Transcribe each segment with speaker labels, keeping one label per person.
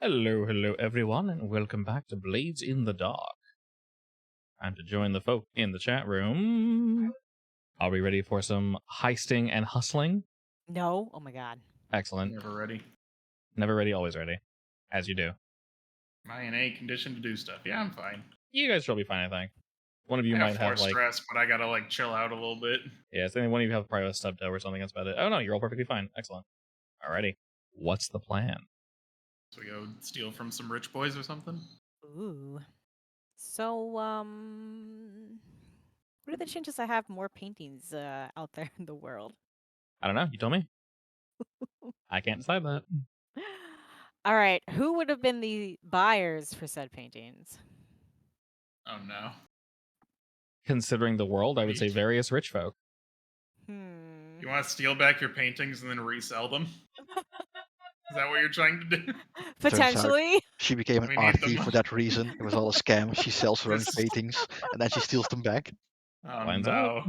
Speaker 1: Hello, everyone, and welcome back to Blades in the Dark. Time to join the folk in the chat room. Are we ready for some heisting and hustling?
Speaker 2: No. Oh my god.
Speaker 1: Excellent.
Speaker 3: Never ready.
Speaker 1: Never ready, always ready. As you do.
Speaker 3: Am I in a condition to do stuff? Yeah, I'm fine.
Speaker 1: You guys will be fine, I think. One of you
Speaker 3: I
Speaker 1: might
Speaker 3: have
Speaker 1: have, like...
Speaker 3: stress, but I gotta, chill out a little bit.
Speaker 1: Yeah, I think one of you have probably a stub toe or something. That's about it. Oh, no, you're all perfectly fine. Excellent. Alrighty. What's the plan?
Speaker 3: So we go steal from some rich boys or something?
Speaker 2: Ooh. So, what are the chances I have more paintings out there in the world?
Speaker 1: I don't know. You told me. I can't decide that.
Speaker 2: All right. Who would have been the buyers for said paintings?
Speaker 3: Oh no.
Speaker 1: Considering the world, I would say
Speaker 3: Neat.
Speaker 1: various rich folk.
Speaker 3: You want to steal back your paintings and then resell them? Is that what you're trying to do?
Speaker 2: Potentially.
Speaker 4: She became an
Speaker 3: We
Speaker 4: art
Speaker 3: need them.
Speaker 4: thief for that reason. It was all a scam. She sells her own
Speaker 3: This-
Speaker 4: paintings and then she steals them back.
Speaker 3: Oh
Speaker 1: Lines
Speaker 3: no.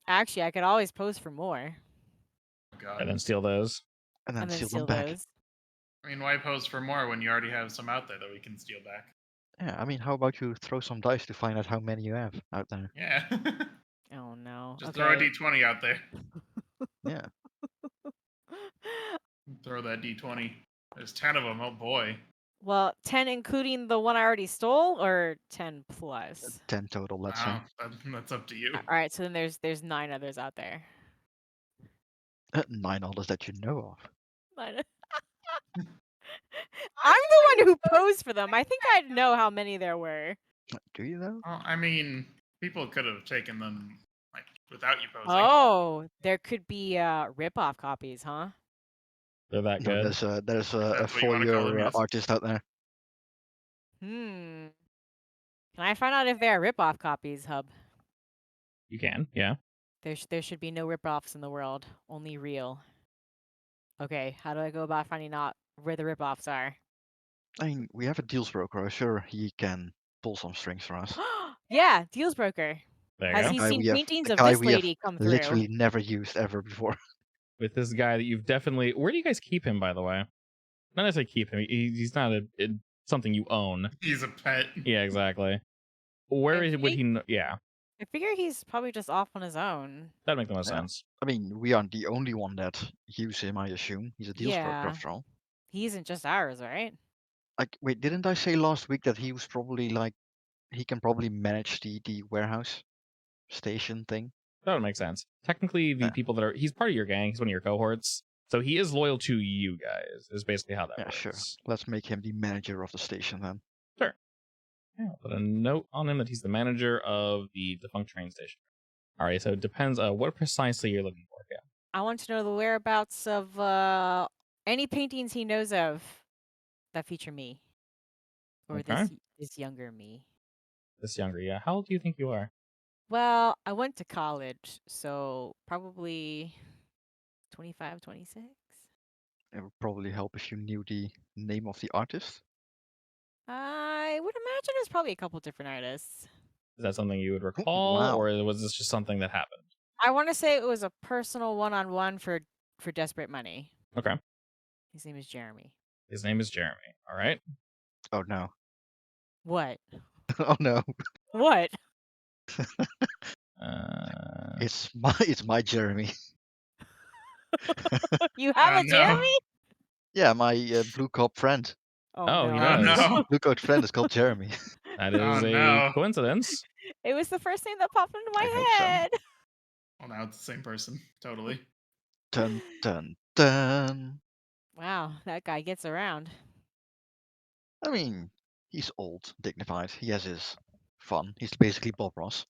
Speaker 2: Actually, I could always pose for more
Speaker 3: Oh, God.
Speaker 1: And then steal those.
Speaker 4: And then
Speaker 2: and then
Speaker 4: steal
Speaker 2: steal
Speaker 4: them back.
Speaker 2: those.
Speaker 3: I mean, why pose for more when you already have some out there that we can steal back?
Speaker 4: Yeah, I mean, how about you throw some dice to find out how many you have out there?
Speaker 3: Yeah.
Speaker 2: Oh no.
Speaker 3: Just
Speaker 2: Okay.
Speaker 3: throw a d20 out there.
Speaker 4: Yeah.
Speaker 3: Throw that d20. There's 10 of them. Oh boy.
Speaker 2: Well, 10 including the one I already stole, or 10 plus?
Speaker 4: 10 total, let's say.
Speaker 3: That's up to you.
Speaker 2: All right. So then there's 9 others out there.
Speaker 4: 9 others that you know of.
Speaker 2: I'm the one who posed for them. I think I'd know how many there were.
Speaker 4: Do you though?
Speaker 3: Well, I mean, people could have taken them without you posing.
Speaker 2: Oh, there could be rip-off copies, huh?
Speaker 1: They're that
Speaker 4: No,
Speaker 1: good.
Speaker 4: there's a
Speaker 3: That's what you wanna call them,
Speaker 4: four-year
Speaker 3: yes.
Speaker 4: artist out there.
Speaker 2: Can I find out if they are rip-off copies, Hub?
Speaker 1: You can, yeah.
Speaker 2: There should be no rip-offs in the world, only real. Okay, how do I go about finding out where the rip-offs are?
Speaker 4: I mean, we have a deals broker. I'm sure he can pull some strings for us.
Speaker 2: Yeah, deals broker.
Speaker 1: There you
Speaker 2: Has
Speaker 1: go.
Speaker 2: he
Speaker 4: Guy
Speaker 2: seen
Speaker 4: we have-
Speaker 2: paintings
Speaker 4: the
Speaker 2: of
Speaker 4: guy
Speaker 2: this
Speaker 4: we have
Speaker 2: lady come through?
Speaker 4: Literally never used ever before.
Speaker 1: With this guy that you've definitely... Where do you guys keep him, by the way? Not necessarily keep him. He's not something you own.
Speaker 3: He's a pet.
Speaker 1: Yeah, exactly. Where
Speaker 2: I
Speaker 1: would he... Yeah,
Speaker 2: I figure he's probably just off on his own.
Speaker 1: that makes the most
Speaker 4: Yeah.
Speaker 1: sense.
Speaker 4: I mean, we aren't the only one that use him, I assume. He's a deals broker
Speaker 2: Yeah.
Speaker 4: after all.
Speaker 2: He isn't just ours, right?
Speaker 4: Like, wait, didn't I say last week that he was probably he can probably manage the warehouse station thing?
Speaker 1: That would make sense. Technically, the
Speaker 4: Yeah.
Speaker 1: people that are... He's part of your gang. He's one of your cohorts. So he is loyal to you guys, is basically how that
Speaker 4: Yeah,
Speaker 1: works.
Speaker 4: sure. Let's make him the manager of the station then.
Speaker 1: Sure. Yeah, I'll put a note on him that he's the manager of the defunct train station. Alright, so it depends what precisely you're looking for. Yeah.
Speaker 2: I want to know the whereabouts of any paintings he knows of that feature me. Or
Speaker 1: Okay.
Speaker 2: this younger me.
Speaker 1: This younger, yeah. How old do you think you are?
Speaker 2: Well, I went to college, so probably 25, 26.
Speaker 4: It would probably help if you knew the name of the artist.
Speaker 2: I would imagine it's probably a couple different artists.
Speaker 1: Is that something you would recall,
Speaker 4: wow.
Speaker 1: or was this just something that happened?
Speaker 2: I want to say it was a personal one-on-one for desperate money.
Speaker 1: Okay.
Speaker 2: His name is Jeremy.
Speaker 1: His name is Jeremy. All right.
Speaker 4: Oh no.
Speaker 2: What?
Speaker 4: Oh no.
Speaker 2: What?
Speaker 4: It's my Jeremy.
Speaker 2: You have
Speaker 3: Oh,
Speaker 2: a
Speaker 3: no.
Speaker 2: Jeremy?
Speaker 4: Yeah, my blue coat friend.
Speaker 1: Oh, he
Speaker 3: Oh
Speaker 1: does.
Speaker 3: no.
Speaker 4: Blue coat friend is called Jeremy.
Speaker 1: That is
Speaker 3: Oh,
Speaker 1: a
Speaker 3: no.
Speaker 1: coincidence.
Speaker 2: It was the first thing that popped into my
Speaker 4: I hope so.
Speaker 2: head.
Speaker 3: Well, now it's the same person. Totally.
Speaker 4: Dun dun dun.
Speaker 2: Wow, that guy gets around.
Speaker 4: I mean, he's old, dignified. He has his fun. He's basically Bob Ross.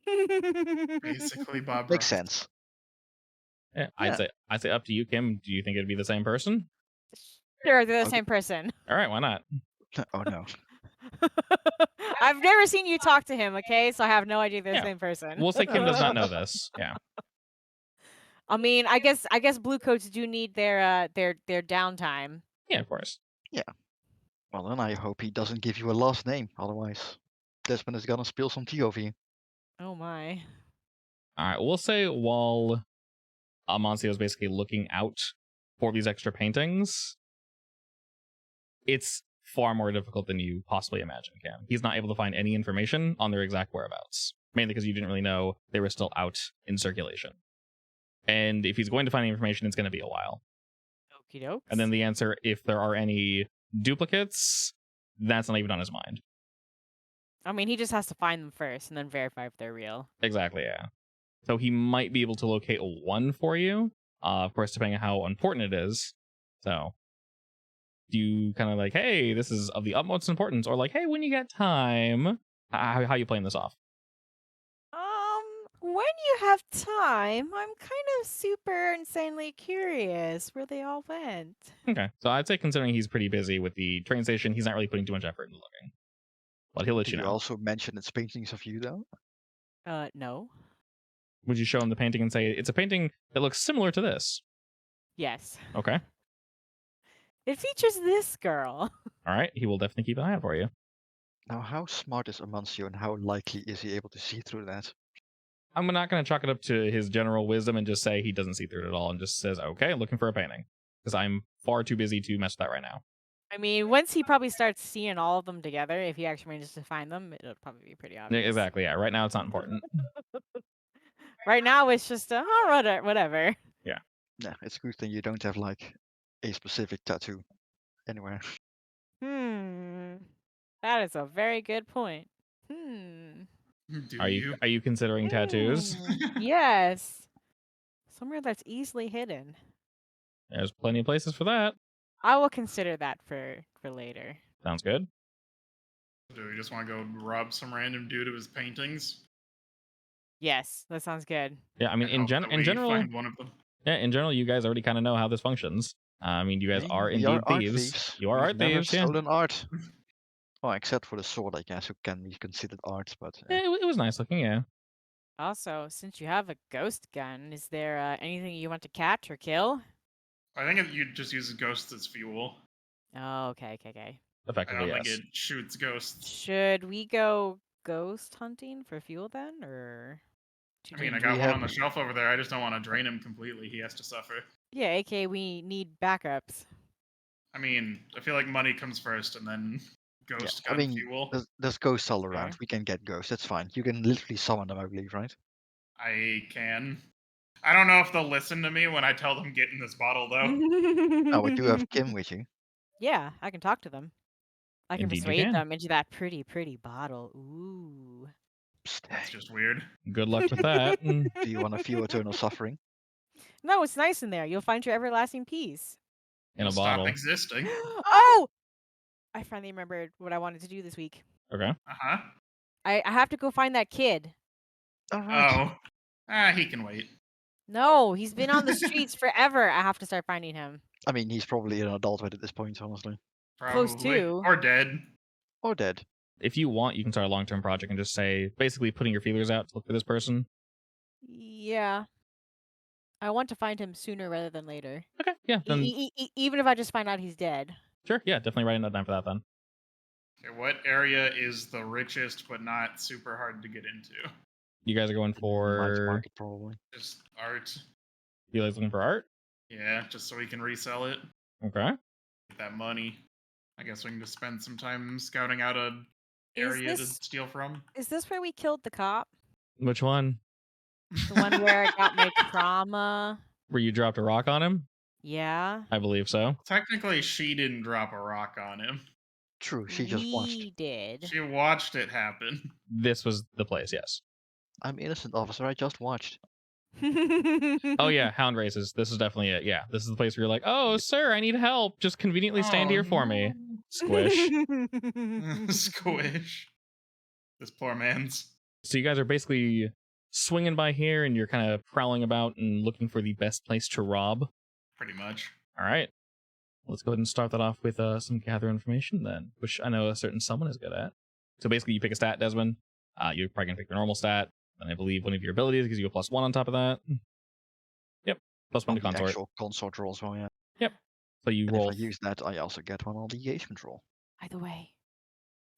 Speaker 3: Basically, Bob
Speaker 4: Makes
Speaker 3: Ross.
Speaker 4: sense.
Speaker 1: Yeah,
Speaker 4: Yeah.
Speaker 1: I'd say up to you, Kim. Do you think it'd be the same person?
Speaker 2: Sure, they're the
Speaker 4: Okay.
Speaker 2: same person.
Speaker 1: All right, why not?
Speaker 4: Oh no.
Speaker 2: I've never seen you talk to him, okay? So I have no idea they're
Speaker 1: Yeah.
Speaker 2: the same person.
Speaker 1: We'll say Kim does not know this. Yeah.
Speaker 2: I mean, I guess blue coats do need their downtime.
Speaker 1: Yeah, of course.
Speaker 4: Well, then I hope he doesn't give you a last name. Otherwise, Desmond is gonna spill some tea over you.
Speaker 2: Oh my.
Speaker 1: All right, we'll say while Amancio is basically looking out for these extra paintings, it's far more difficult than you possibly imagine, Cam. He's not able to find any information on their exact whereabouts, mainly because you didn't really know they were still out in circulation. And if he's going to find the information, it's going to be a while.
Speaker 2: Okie dokes.
Speaker 1: And then the answer, if there are any duplicates, that's not even on his mind.
Speaker 2: I mean, he just has to find them first and then verify if they're real.
Speaker 1: Exactly, yeah. So he might be able to locate one for you, of course, depending on how important it is. So you kind of like, hey, this is of the utmost importance, or like, hey, when you get time. How you playing this off?
Speaker 2: When you have time, I'm kind of super insanely curious where they all went.
Speaker 1: Okay, so I'd say considering he's pretty busy with the train station, he's not really putting too much effort into looking. But he'll let
Speaker 4: Did
Speaker 1: you
Speaker 4: you
Speaker 1: know.
Speaker 4: also mention it's paintings of you, though?
Speaker 2: No.
Speaker 1: Would you show him the painting and say, it's a painting that looks similar to this?
Speaker 2: Yes.
Speaker 1: Okay.
Speaker 2: It features this girl.
Speaker 1: All right, he will definitely keep an eye out for you.
Speaker 4: Now, how smart is Amancio, and how likely is he able to see through that?
Speaker 1: I'm not going to chalk it up to his general wisdom and just say he doesn't see through it at all and just says, okay, looking for a painting. Because I'm far too busy to mess with that right now.
Speaker 2: I mean, once he probably starts seeing all of them together, if he actually manages to find them, it'll probably be pretty
Speaker 1: Yeah,
Speaker 2: obvious.
Speaker 1: exactly, yeah. Right now, it's not important.
Speaker 2: Right now, it's just whatever.
Speaker 1: Yeah.
Speaker 4: Yeah, it's a good thing you don't have, like, a specific tattoo anywhere.
Speaker 2: That is a very good point.
Speaker 3: Do
Speaker 1: Are you considering tattoos?
Speaker 2: Yes. Somewhere that's easily hidden.
Speaker 1: There's plenty of places for that.
Speaker 2: I will consider that for later.
Speaker 1: Sounds good.
Speaker 3: Do we just want to go rob some random dude of his paintings?
Speaker 2: Yes, that sounds good.
Speaker 1: Yeah, I mean,
Speaker 3: And hope that we
Speaker 1: general,
Speaker 3: find one of them.
Speaker 1: yeah, in general, you guys already kind of know how this functions. I mean, you guys
Speaker 4: Hey,
Speaker 1: are
Speaker 4: we
Speaker 1: indeed
Speaker 4: are art
Speaker 1: thieves. You are
Speaker 4: We've
Speaker 1: art
Speaker 4: never
Speaker 1: thieves, yeah.
Speaker 4: stolen art. Oh, except for the sword, I guess, who can be considered art, but...
Speaker 1: Yeah, it was nice looking, yeah.
Speaker 2: Also, since you have a ghost gun, is there anything you want to catch or kill?
Speaker 3: I think you just use ghosts as fuel.
Speaker 2: Oh, okay.
Speaker 3: I
Speaker 1: Effectively,
Speaker 3: don't think
Speaker 1: yes.
Speaker 3: it shoots ghosts.
Speaker 2: Should we go ghost hunting for fuel then, or?
Speaker 3: I mean, I
Speaker 4: Do
Speaker 3: got
Speaker 4: we
Speaker 3: one
Speaker 4: have-
Speaker 3: on the shelf over there. I just don't want to drain him completely. He has to suffer.
Speaker 2: Yeah, aka we need backups.
Speaker 3: I mean, I feel like money comes first and then ghost
Speaker 4: I
Speaker 3: gun
Speaker 4: mean,
Speaker 3: fuel.
Speaker 4: there's ghosts all
Speaker 2: Fair.
Speaker 4: around. We can get ghosts, that's fine. You can literally summon them, I believe, right?
Speaker 3: I can. I don't know if they'll listen to me when I tell them get in this bottle, though.
Speaker 4: Oh, we do have Kim with you.
Speaker 2: Yeah, I can talk to them. I can
Speaker 1: Indeed you
Speaker 2: persuade
Speaker 1: can.
Speaker 2: them into that pretty bottle. Ooh.
Speaker 4: Psst,
Speaker 3: That's
Speaker 4: hey,
Speaker 3: just weird.
Speaker 1: Good luck with that.
Speaker 4: do you want to feel eternal suffering?
Speaker 2: No, it's nice in there. You'll find your everlasting peace.
Speaker 1: In a
Speaker 3: Stop
Speaker 1: bottle.
Speaker 3: existing.
Speaker 2: Oh! I finally remembered what I wanted to do this week.
Speaker 1: Okay.
Speaker 3: Uh-huh.
Speaker 2: I have to go find that kid.
Speaker 4: All right.
Speaker 3: Oh. He can wait.
Speaker 2: No, he's been on the streets forever. I have to start finding him.
Speaker 4: I mean, he's probably an adulthood at this point, honestly.
Speaker 3: Probably.
Speaker 2: Close to.
Speaker 3: Or dead.
Speaker 4: Or dead.
Speaker 1: If you want, you can start a long-term project and just say, basically putting your feelers out to look for this person.
Speaker 2: Yeah. I want to find him sooner rather than later.
Speaker 1: Okay, yeah, then
Speaker 2: Even if I just find out he's dead.
Speaker 1: sure, yeah, definitely writing that down for that then.
Speaker 3: Okay, what area is the richest but not super hard to get into?
Speaker 1: You guys are going
Speaker 4: Night
Speaker 1: for...
Speaker 4: market, probably.
Speaker 3: Just art.
Speaker 1: You guys looking for art?
Speaker 3: Yeah, just so we can resell it.
Speaker 1: Okay.
Speaker 3: Get that money. I guess we can just spend some time scouting out a area to steal from.
Speaker 2: Is this where we killed the cop?
Speaker 1: Which one?
Speaker 2: The one where I got my trauma?
Speaker 1: Where you dropped a rock on him?
Speaker 2: Yeah.
Speaker 1: I believe so.
Speaker 3: Technically, she didn't drop a rock on him.
Speaker 4: True, she just watched.
Speaker 2: We did.
Speaker 3: She watched it happen.
Speaker 1: This was the place, yes.
Speaker 4: I'm innocent, officer, I just watched.
Speaker 1: Oh yeah, hound races. This is definitely it. Yeah, this is the place where you're like, oh, sir, I need help. Just conveniently stand here for me. Squish.
Speaker 3: Squish. This poor man's.
Speaker 1: So you guys are basically swinging by here and you're kind of prowling about and looking for the best place to rob.
Speaker 3: Pretty much.
Speaker 1: All right. Let's go ahead and start that off with some gather information then, which I know a certain someone is good at. So basically you pick a stat, Desmond. You're probably going to pick your normal stat. And I believe one of your abilities gives you a +1 on top of that. Yep. +1 to
Speaker 4: The
Speaker 1: consort.
Speaker 4: actual consort roll as well, yeah.
Speaker 1: Yep. So you
Speaker 4: And
Speaker 1: roll.
Speaker 4: if I use that, I also get one on the engagement roll.
Speaker 2: By the way,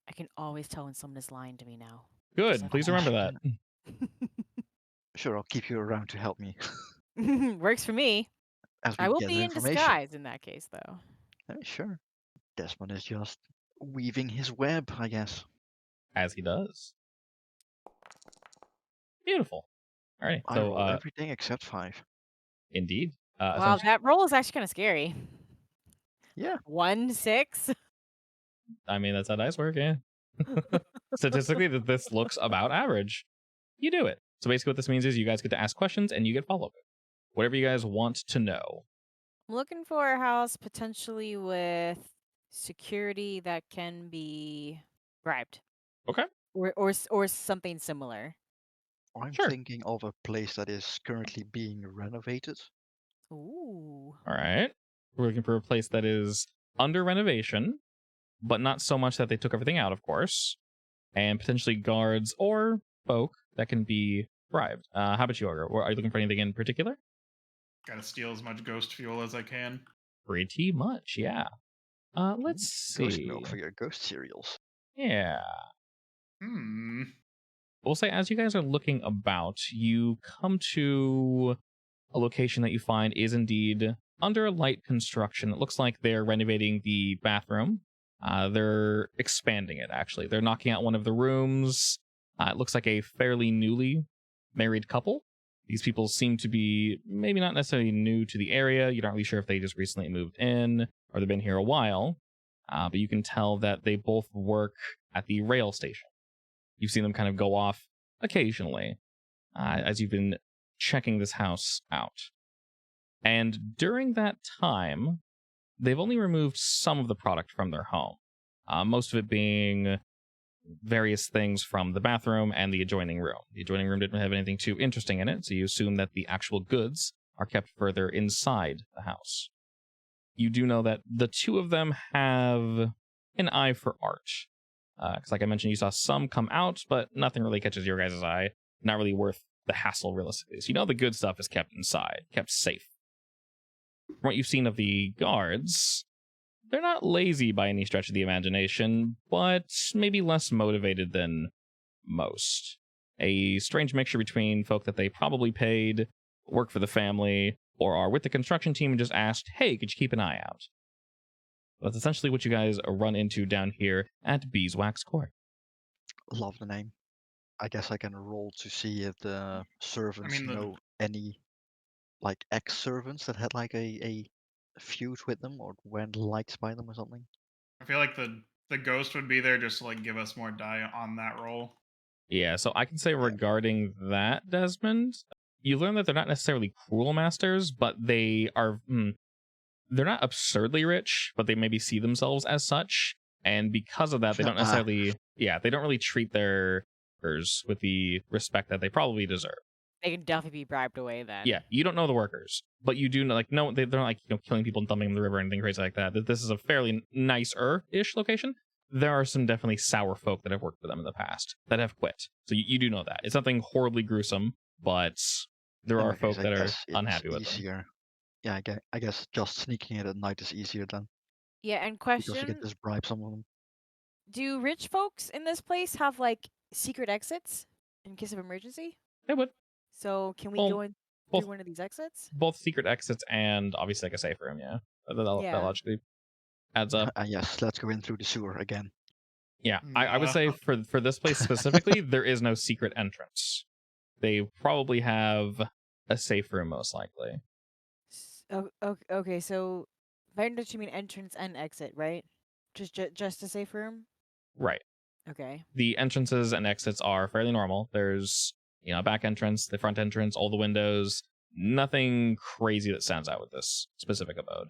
Speaker 2: I can always tell when someone is lying to me now.
Speaker 1: Good.
Speaker 2: like,
Speaker 1: Please
Speaker 2: oh,
Speaker 1: remember that.
Speaker 4: Sure, I'll keep you around to help me.
Speaker 2: Works for me.
Speaker 4: As we
Speaker 2: I will
Speaker 4: gather
Speaker 2: be in
Speaker 4: information.
Speaker 2: disguise in that case, though.
Speaker 4: Sure. Desmond is just weaving his web, I guess.
Speaker 1: As he does. Beautiful. All right.
Speaker 4: I
Speaker 1: So,
Speaker 4: roll everything except 5.
Speaker 1: indeed.
Speaker 2: Wow,
Speaker 1: Essentially,
Speaker 2: that roll is actually kind of scary.
Speaker 4: Yeah.
Speaker 2: 1, 6.
Speaker 1: I mean, that's how dice work, yeah. Statistically, this looks about average. You do it. So basically what this means is you guys get to ask questions and you get follow-up. Whatever you guys want to know.
Speaker 2: I'm looking for a house potentially with security that can be bribed.
Speaker 1: Okay.
Speaker 2: Or something similar.
Speaker 4: I'm
Speaker 1: Sure.
Speaker 4: thinking of a place that is currently being renovated.
Speaker 2: Ooh.
Speaker 1: All right. We're looking for a place that is under renovation, but not so much that they took everything out, of course. And potentially guards or folk that can be bribed. How about you, Ogre? Are you looking for anything in particular?
Speaker 3: Gotta steal as much ghost fuel as I can.
Speaker 1: Pretty much, yeah. Let's
Speaker 4: Ghost
Speaker 1: see.
Speaker 4: milk for your ghost cereals.
Speaker 1: Yeah.
Speaker 3: Hmm.
Speaker 1: We'll say as you guys are looking about, you come to a location that you find is indeed under light construction. It looks like they're renovating the bathroom. They're expanding it, actually. They're knocking out one of the rooms. It looks like a fairly newly married couple. These people seem to be maybe not necessarily new to the area. You're not really sure if they just recently moved in or they've been here a while. But you can tell that they both work at the rail station. You've seen them kind of go off occasionally as you've been checking this house out. And during that time, they've only removed some of the product from their home. Most of it being various things from the bathroom and the adjoining room. The adjoining room didn't have anything too interesting in it, so you assume that the actual goods are kept further inside the house. You do know that the two of them have an eye for art. Because like I mentioned, you saw some come out, but nothing really catches your guys' eye. Not really worth the hassle, realistically. So you know the good stuff is kept inside, kept safe. From what you've seen of the guards, they're not lazy by any stretch of the imagination, but maybe less motivated than most. A strange mixture between folk that they probably paid, work for the family, or are with the construction team and just asked, hey, could you keep an eye out? That's essentially what you guys run into down here at Beeswax Court.
Speaker 4: Love the name. I guess I can roll to see if the servants know any like ex-servants that had like a feud with them or weren't liked by them or something.
Speaker 3: I feel like the ghost would be there just to like give us more die on that roll.
Speaker 1: Yeah, so I can say regarding that, Desmond, you learn that they're not necessarily cruel masters, but they are... they're not absurdly rich, but they maybe see themselves as such. And because of that, they don't necessarily... they don't really treat their workers with the respect that they probably deserve.
Speaker 2: They can definitely be bribed away then.
Speaker 1: Yeah, you don't know the workers, but you do know, like, no, they're not like, killing people and dumping them in the river or anything crazy like that. This is a fairly nicer-ish location. There are some definitely sour folk that have worked for them in the past that have quit. So you do know that. It's nothing horribly gruesome, but there are folk that are unhappy with them.
Speaker 4: Yeah, I guess just sneaking it at night is easier then.
Speaker 2: Yeah, and
Speaker 4: Because you
Speaker 2: question,
Speaker 4: can just bribe some of them.
Speaker 2: do rich folks in this place have like secret exits in case of emergency?
Speaker 1: They would.
Speaker 2: So can we
Speaker 1: Well,
Speaker 2: go in through one of these exits?
Speaker 1: Both secret exits and obviously like a safe room, yeah. That logically adds up.
Speaker 4: Yes, let's go in through the sewer again.
Speaker 1: Yeah, I would say for this place specifically, there is no secret entrance. They probably have a safe room, most likely.
Speaker 2: Okay, so if I understand you mean entrance and exit, right? Just a safe room?
Speaker 1: Right.
Speaker 2: Okay.
Speaker 1: The entrances and exits are fairly normal. There's, a back entrance, the front entrance, all the windows. Nothing crazy that stands out with this specific abode.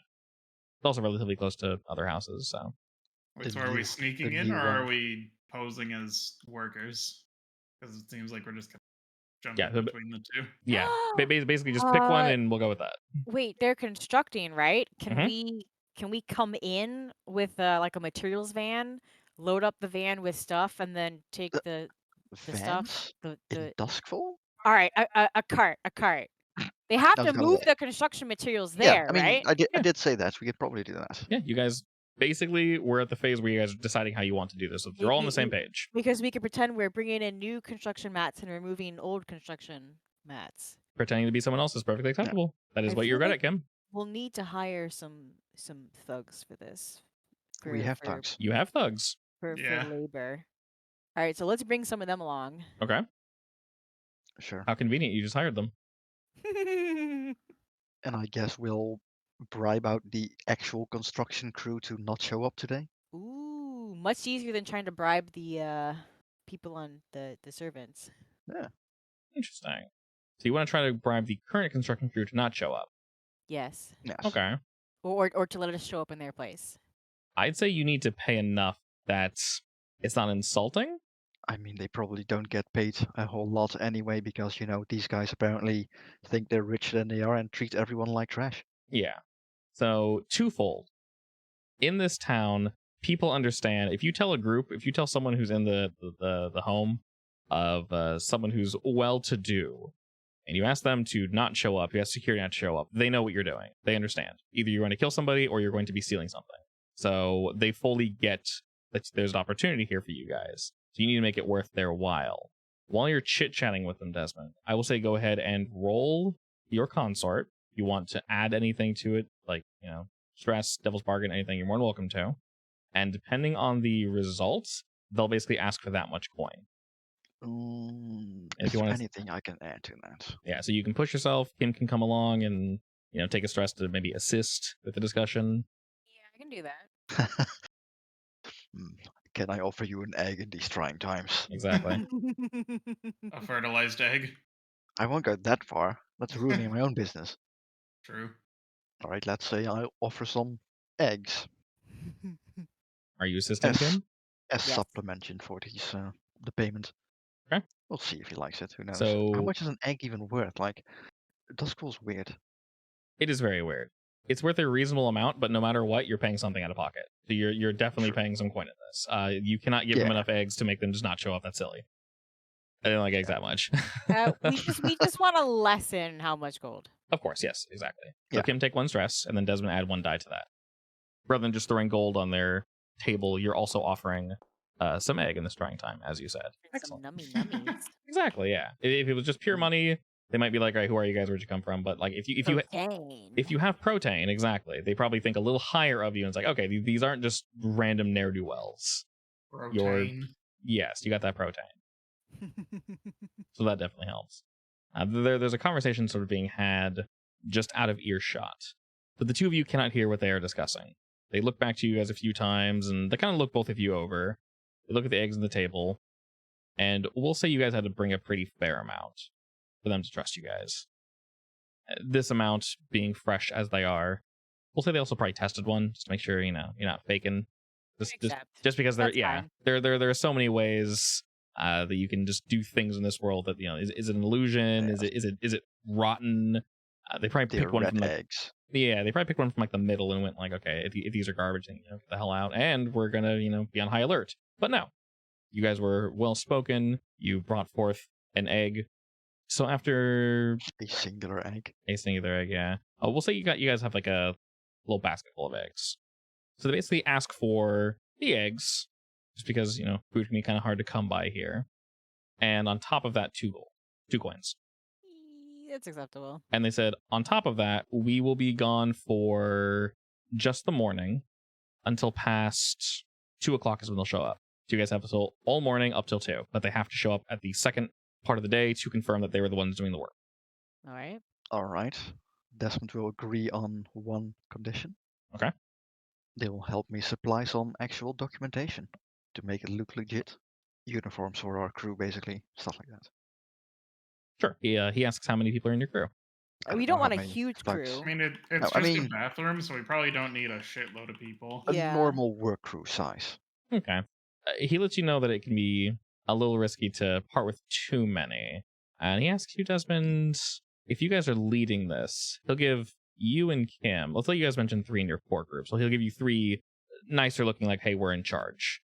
Speaker 1: It's also relatively close to other houses, so.
Speaker 3: Wait, so are we sneaking in or are we posing as workers? Because it seems like we're just jumping between the two.
Speaker 1: Yeah, basically just pick one and we'll go with that.
Speaker 2: Wait, they're constructing, right? Can
Speaker 1: Mhm.
Speaker 2: we come in with like a materials van, load up the van with stuff, and then take the stuff?
Speaker 4: In Duskfall?
Speaker 2: All right, a cart. They have
Speaker 4: I was
Speaker 2: to
Speaker 4: gonna
Speaker 2: move
Speaker 4: say.
Speaker 2: the construction materials there,
Speaker 4: I mean,
Speaker 2: right?
Speaker 4: I did say that. We could probably do that.
Speaker 1: Yeah, you guys basically we're at the phase where you guys are deciding how you want to do this. So you're all on the same page.
Speaker 2: Because we could pretend we're bringing in new construction mats and removing old construction mats.
Speaker 1: Pretending to be someone else is perfectly acceptable. That is what you're good at, Kim.
Speaker 2: We'll need to hire some thugs for this.
Speaker 4: We have thugs.
Speaker 1: You have thugs.
Speaker 2: For labor. All right, so let's bring some of them along.
Speaker 1: Okay.
Speaker 4: Sure.
Speaker 1: How convenient, you just hired them.
Speaker 4: And I guess we'll bribe out the actual construction crew to not show up today.
Speaker 2: Ooh, much easier than trying to bribe the people on the servants.
Speaker 4: Yeah.
Speaker 1: Interesting. So you want to try to bribe the current construction crew to not show up?
Speaker 2: Yes.
Speaker 4: Yes.
Speaker 1: Okay.
Speaker 2: Or to let us show up in their place.
Speaker 1: I'd say you need to pay enough that it's not insulting.
Speaker 4: I mean, they probably don't get paid a whole lot anyway because, these guys apparently think they're richer than they are and treat everyone like trash.
Speaker 1: Yeah. So, twofold. In this town, people understand, if you tell someone who's in the home of someone who's well-to-do, and you ask them to not show up, you ask security not to show up, they know what you're doing. They understand. Either you're going to kill somebody or you're going to be stealing something. So they fully get that there's an opportunity here for you guys. So you need to make it worth their while. While you're chit-chatting with them, Desmond, I will say go ahead and roll your consort. If you want to add anything to it, like, stress, devil's bargain, anything, you're more than welcome to. And depending on the results, they'll basically ask for that much coin.
Speaker 4: If you want anything I can add to that.
Speaker 1: Yeah, so you can push yourself. Kim can come along and, take a stress to maybe assist with the discussion.
Speaker 2: Yeah, I can do that.
Speaker 4: Can I offer you an egg in these trying times?
Speaker 1: Exactly.
Speaker 3: A fertilized egg?
Speaker 4: I won't go that far. That's ruining my own business.
Speaker 3: True.
Speaker 4: All right, let's say I offer some eggs.
Speaker 1: Are you assisting Kim?
Speaker 4: As supplementation for the payment.
Speaker 1: Okay.
Speaker 4: We'll see if he likes it. Who knows?
Speaker 1: So,
Speaker 4: how much is an egg even worth? Like, Dusk School's weird.
Speaker 1: It is very weird. It's worth a reasonable amount, but no matter what, you're paying something out of pocket. So you're definitely paying some coin in this. You cannot give them enough eggs to make them just not show up. That's silly. I don't like eggs that much.
Speaker 2: we just want to lessen how much gold.
Speaker 1: Of course, yes, exactly. So Kim, take 1 stress, and then Desmond add 1 die to that. Rather than just throwing gold on their table, you're also offering some egg in this trying time, as you said.
Speaker 2: Excellent. Some nummies.
Speaker 1: Exactly, yeah. If it was just pure money, they might be like, all right, who are you guys? Where'd you come from? But like, if you have protein, exactly, they probably think a little higher of you. And it's like, okay, these aren't just random ne'er do wells.
Speaker 3: Protein.
Speaker 1: Yes, you got that protein. So that definitely helps. There's a conversation sort of being had just out of earshot, but the two of you cannot hear what they are discussing. They look back to you guys a few times, and they kind of look both of you over. They look at the eggs on the table, and we'll say you guys had to bring a pretty fair amount for them to trust you guys. This amount being fresh as they are, we'll say they also probably tested one just to make sure you're not faking. Just because there are so many ways that you can just do things in this world that is it an illusion? Yeah. Is it rotten? They probably picked one from
Speaker 4: eggs.
Speaker 1: Yeah, they probably picked one from like the middle and went like, okay, if these are garbage, then get the hell out, and we're gonna be on high alert. But no, you guys were well spoken. You brought forth an egg. So after
Speaker 4: a singular egg,
Speaker 1: yeah. Oh, we'll say you guys have like a little basket full of eggs. So they basically ask for the eggs, just because food can be kind of hard to come by here. And on top of that, 2 gold, 2 coins.
Speaker 2: That's acceptable.
Speaker 1: And they said, on top of that, we will be gone for just the morning until past 2 o'clock is when they'll show up. So you guys have until all morning up till 2, but they have to show up at the second part of the day to confirm that they were the ones doing the work.
Speaker 2: All
Speaker 4: right. Desmond will agree on 1 condition.
Speaker 1: Okay.
Speaker 4: They will help me supply some actual documentation to make it look legit. Uniforms for our crew, basically. Stuff like that.
Speaker 1: Sure. He asks how many people are in your crew.
Speaker 2: We don't want a huge crew.
Speaker 3: I mean, it's just a bathroom, so we probably don't need a shitload of people.
Speaker 4: A normal work crew size.
Speaker 1: Okay. He lets you know that it can be a little risky to part with too many. And he asks you, Desmond, if you guys are leading this, he'll give you and Kim, let's let you guys mention 3 in your core group. So he'll give you 3 nicer looking, like, hey, we're in charge.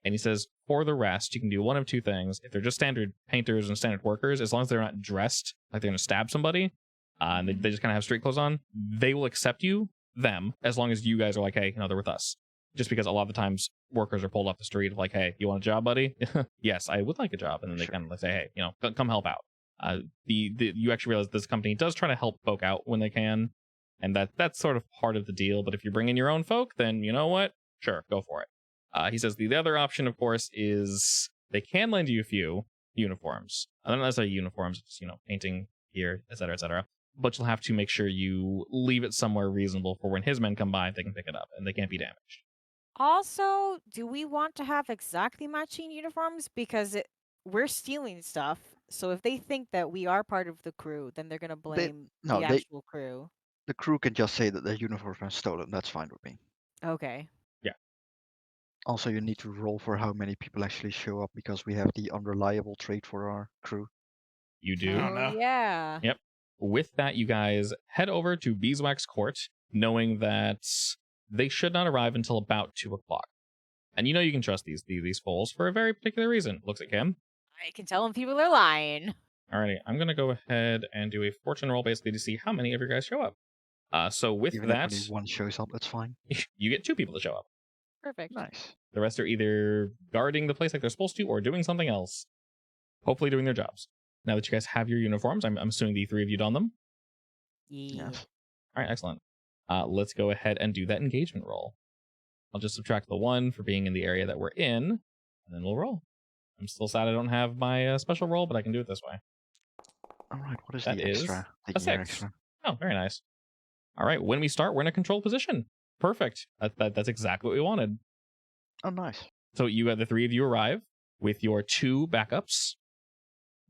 Speaker 1: And he says, for the rest, you can do one of 2 things. If they're just standard painters and standard workers, as long as they're not dressed like they're going to stab somebody, and they just kind of have street clothes on, they will accept them, as long as you guys are like, hey, they're with us. Just because a lot of the times workers are pulled off the street of like, hey, you want a job, buddy? Yes, I would like a job. And then they kind of say, hey, come help out. You actually realize this company does try to help folk out when they can. And that's sort of part of the deal. But if you're bringing your own folk, then you know what? Sure, go for it. He says the other option, of course, is they can lend you a few uniforms. Not necessarily uniforms, just, painting gear, etc., etc. But you'll have to make sure you leave it somewhere reasonable for when his men come by, they can pick it up, and they can't be damaged.
Speaker 2: Also, do we want to have exactly matching uniforms? Because we're stealing stuff. So if they think that we are part of the crew, then they're going to blame the actual crew.
Speaker 4: The crew can just say that their uniform was stolen. That's fine with me.
Speaker 2: Okay.
Speaker 1: Yeah.
Speaker 4: Also, you need to roll for how many people actually show up because we have the unreliable trait for our crew.
Speaker 1: You do?
Speaker 3: Oh, no.
Speaker 2: Yeah.
Speaker 1: Yep. With that, you guys head over to Beeswax Court, knowing that they should not arrive until about 2 o'clock. And you can trust these fools for a very particular reason. Looks at Kim.
Speaker 2: I can tell when people are lying.
Speaker 1: Alrighty, I'm going to go ahead and do a fortune roll basically to see how many of you guys show up. So with
Speaker 4: Even
Speaker 1: that,
Speaker 4: if only one shows up, that's fine.
Speaker 1: you get 2 people to show up.
Speaker 2: Perfect.
Speaker 4: Nice.
Speaker 1: The rest are either guarding the place like they're supposed to or doing something else. Hopefully doing their jobs. Now that you guys have your uniforms, I'm assuming the 3 of you don them.
Speaker 2: Yeah.
Speaker 4: Yes.
Speaker 1: All right, excellent. Let's go ahead and do that engagement roll. I'll just subtract the 1 for being in the area that we're in, and then we'll roll. I'm still sad I don't have my special roll, but I can do it this way.
Speaker 4: All right, what is
Speaker 1: That
Speaker 4: the
Speaker 1: is
Speaker 4: extra?
Speaker 1: a
Speaker 4: The
Speaker 1: 6.
Speaker 4: extra.
Speaker 1: Oh, very nice. All right, when we start, we're in a controlled position. Perfect. That's exactly what we wanted.
Speaker 4: Oh, nice.
Speaker 1: So the 3 of you arrive with your 2 backups.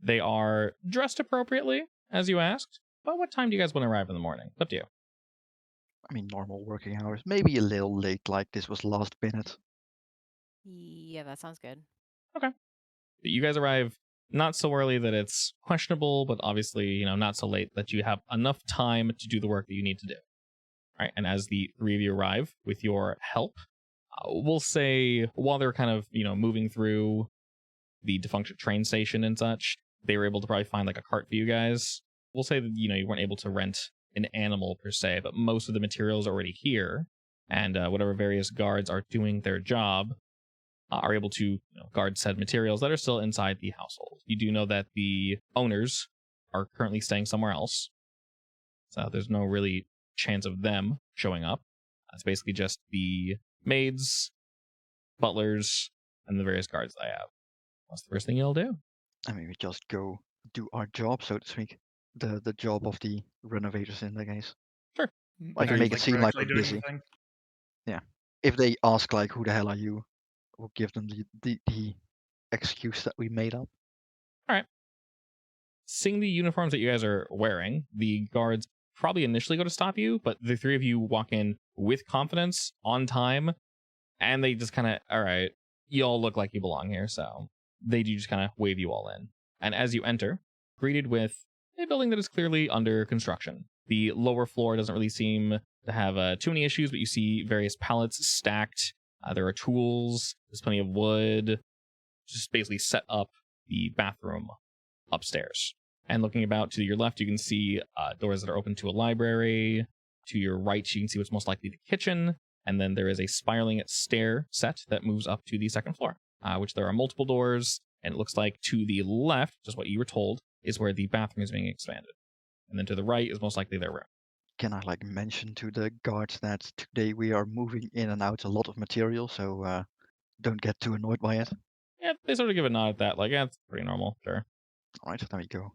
Speaker 1: They are dressed appropriately, as you asked. But what time do you guys want to arrive in the morning? It's up to you.
Speaker 4: I mean, normal working hours. Maybe a little late, like this was last minute.
Speaker 2: Yeah, that sounds good.
Speaker 1: Okay. You guys arrive not so early that it's questionable, but obviously, not so late that you have enough time to do the work that you need to do. All right. And as the 3 of you arrive with your help, we'll say while they're kind of, moving through the defunct train station and such, they were able to probably find like a cart for you guys. We'll say that, you weren't able to rent an animal per se, but most of the materials are already here. And whatever various guards are doing their job are able to guard said materials that are still inside the household. You do know that the owners are currently staying somewhere else. So there's no really chance of them showing up. It's basically just the maids, butlers, and the various guards that I have. What's the first thing you'll do?
Speaker 4: I mean, we just go do our job, so to speak. The job of the renovators in the case.
Speaker 1: Sure.
Speaker 4: Like make it seem like we're
Speaker 3: doing
Speaker 4: busy.
Speaker 3: anything?
Speaker 4: Yeah. If they ask like, "Who the hell are you?" we'll give them the excuse that we made up.
Speaker 1: All right. Seeing the uniforms that you guys are wearing, the guards probably initially go to stop you, but the 3 of you walk in with confidence, on time, and they just kind of, all right, you all look like you belong here, so they do just kind of wave you all in. And as you enter, greeted with a building that is clearly under construction. The lower floor doesn't really seem to have too many issues, but you see various pallets stacked. There are tools, there's plenty of wood, just basically set up the bathroom upstairs. And looking about to your left, you can see doors that are open to a library. To your right, you can see what's most likely the kitchen. And then there is a spiraling stair set that moves up to the second floor, which there are multiple doors. And it looks like to the left, just what you were told, is where the bathroom is being expanded. And then to the right is most likely their room.
Speaker 4: Can I mention to the guards that today we are moving in and out a lot of material, so don't get too annoyed by it?
Speaker 1: Yeah, they sort of give a nod at that, like, yeah, it's pretty normal, sure.
Speaker 4: All right, there we go.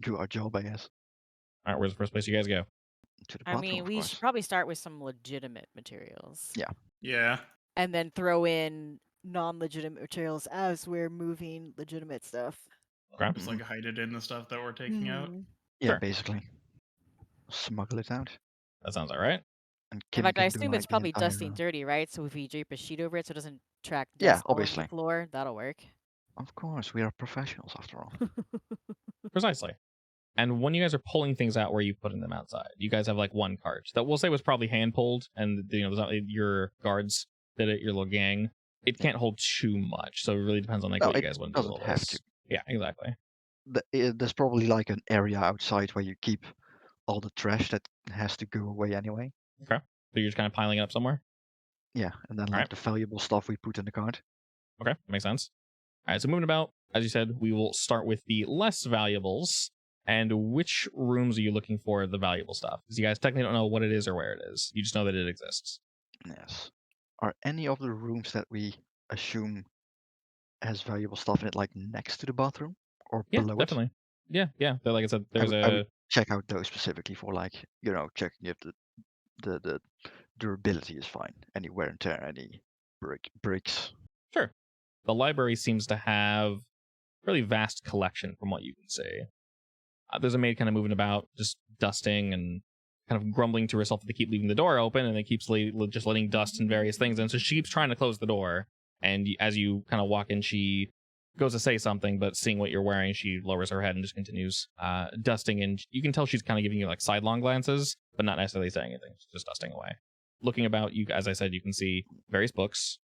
Speaker 4: Do our job, I guess.
Speaker 1: All right, where's the first place you guys go?
Speaker 4: To the bathroom,
Speaker 2: we should probably start with some legitimate materials.
Speaker 4: Yeah.
Speaker 3: Yeah.
Speaker 2: And then throw in non-legitimate materials as we're moving legitimate stuff.
Speaker 1: Okay.
Speaker 3: Just hide it in the stuff that we're taking out.
Speaker 4: Yeah,
Speaker 1: Sure.
Speaker 4: basically. Smuggle it out.
Speaker 1: That sounds all right.
Speaker 4: And
Speaker 2: In fact, I
Speaker 4: can do,
Speaker 2: assume it's
Speaker 4: the
Speaker 2: probably
Speaker 4: entire-
Speaker 2: dusty and dirty, right? So if we drape a sheet over it so it doesn't track
Speaker 4: Yeah,
Speaker 2: dust all over
Speaker 4: obviously.
Speaker 2: the floor, that'll work.
Speaker 4: Of course, we are professionals after all.
Speaker 1: Precisely. And when you guys are pulling things out, where are you putting them outside? You guys have one cart that we'll say was probably hand pulled, and there's not, your guards did it, your little gang. It can't hold too much, so it really depends on what you guys want to do.
Speaker 4: Doesn't have to.
Speaker 1: Yeah, exactly.
Speaker 4: There's probably an area outside where you keep all the trash that has to go away anyway.
Speaker 1: Okay. So you're just kind of piling it up somewhere?
Speaker 4: Yeah, and then
Speaker 1: Alright.
Speaker 4: the valuable stuff we put in the cart.
Speaker 1: Okay, makes sense. All right, so moving about, as you said, we will start with the less valuables. And which rooms are you looking for the valuable stuff? Because you guys technically don't know what it is or where it is. You just know that it exists.
Speaker 4: Yes. Are any of the rooms that we assume has valuable stuff in it, like next to the bathroom or
Speaker 1: Yeah,
Speaker 4: below it?
Speaker 1: definitely. Yeah. So like I said, there's
Speaker 4: I would check out those specifically for like, checking if the durability is fine. Any wear and tear, any breaks.
Speaker 1: Sure. The library seems to have a really vast collection from what you can see. There's a maid kind of moving about, just dusting and kind of grumbling to herself that they keep leaving the door open, and it keeps just letting dust and various things. And so she keeps trying to close the door. And as you kind of walk in, she goes to say something, but seeing what you're wearing, she lowers her head and just continues dusting. And you can tell she's kind of giving you like sidelong glances, but not necessarily saying anything. She's just dusting away. Looking about, you, as I said, you can see various books.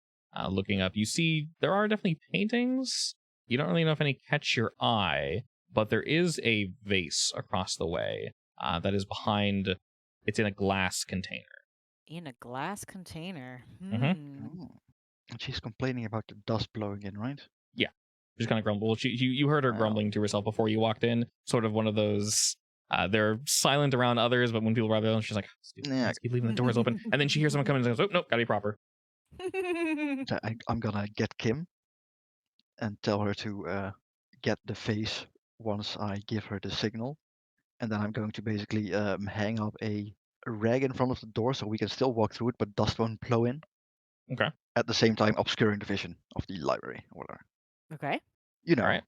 Speaker 1: Looking up, you see there are definitely paintings. You don't really know if any catch your eye, but there is a vase across the way that is behind. It's in a glass container.
Speaker 2: In a glass container.
Speaker 4: Oh. And she's complaining about the dust blowing in, right?
Speaker 1: Yeah. Just kind of grumble. You heard her grumbling to herself before you walked in. Sort of one of those. They're silent around others, but when people arrive, she's like, let's keep leaving the doors open. And then she hears someone come in and goes, oh, nope, gotta be proper.
Speaker 4: So I'm gonna get Kim and tell her to get the face once I give her the signal. And then I'm going to basically hang up a rag in front of the door so we can still walk through it, but dust won't blow in.
Speaker 1: Okay.
Speaker 4: At the same time, obscuring the vision of the library or whatever.
Speaker 2: Okay.
Speaker 1: All right.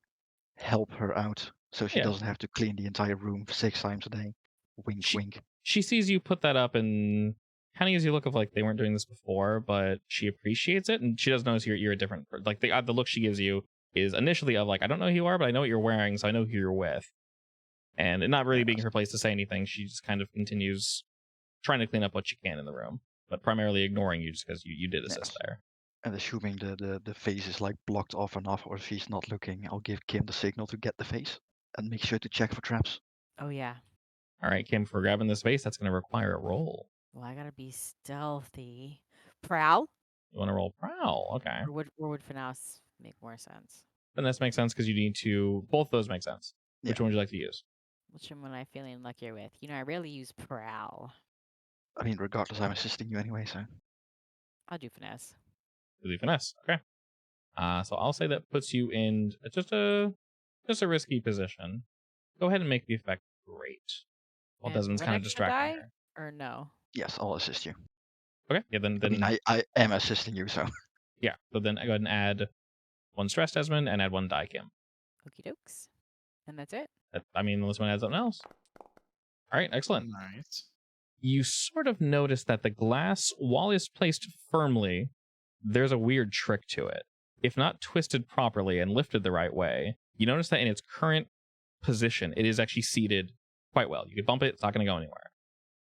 Speaker 4: Help her out so she doesn't have to clean the entire room 6 times a day. Wink, wink.
Speaker 1: She sees you put that up and kind of gives you a look of like they weren't doing this before, but she appreciates it, and she does notice you're a different. Like the look she gives you is initially of like, I don't know who you are, but I know what you're wearing, so I know who you're with. And it not really being her place to say anything, she just kind of continues trying to clean up what she can in the room, but primarily ignoring you just because you did assist there.
Speaker 4: And assuming the face is like blocked off enough, or if she's not looking, I'll give Kim the signal to get the face and make sure to check for traps.
Speaker 2: Oh yeah.
Speaker 1: All right, Kim, for grabbing this face, that's going to require a roll.
Speaker 2: Well, I gotta be stealthy. Prowl?
Speaker 1: You want to roll prowl? Okay.
Speaker 2: Or would finesse make more sense?
Speaker 1: Finesse makes sense because you need to. Both those make sense. Which one would you like to use?
Speaker 2: Which one am I feeling luckier with? I rarely use prowl.
Speaker 4: I mean, regardless, I'm assisting you anyway, so.
Speaker 2: I'll do finesse.
Speaker 1: You'll do finesse. Okay. So I'll say that puts you in just a risky position. Go ahead and make the effect great. While Desmond's kind of distracting her.
Speaker 2: Or no?
Speaker 4: Yes, I'll assist you.
Speaker 1: Okay. Yeah. Then.
Speaker 4: I mean, I am assisting you, so.
Speaker 1: Yeah. So then go ahead and add 1 stress, Desmond, and add 1 die, Kim.
Speaker 2: Okie dokes. And that's it.
Speaker 1: Unless one adds something else. All right. Excellent.
Speaker 3: Nice.
Speaker 1: You sort of notice that the glass, while it's placed firmly, there's a weird trick to it. If not twisted properly and lifted the right way, you notice that in its current position, it is actually seated quite well. You could bump it, it's not going to go anywhere.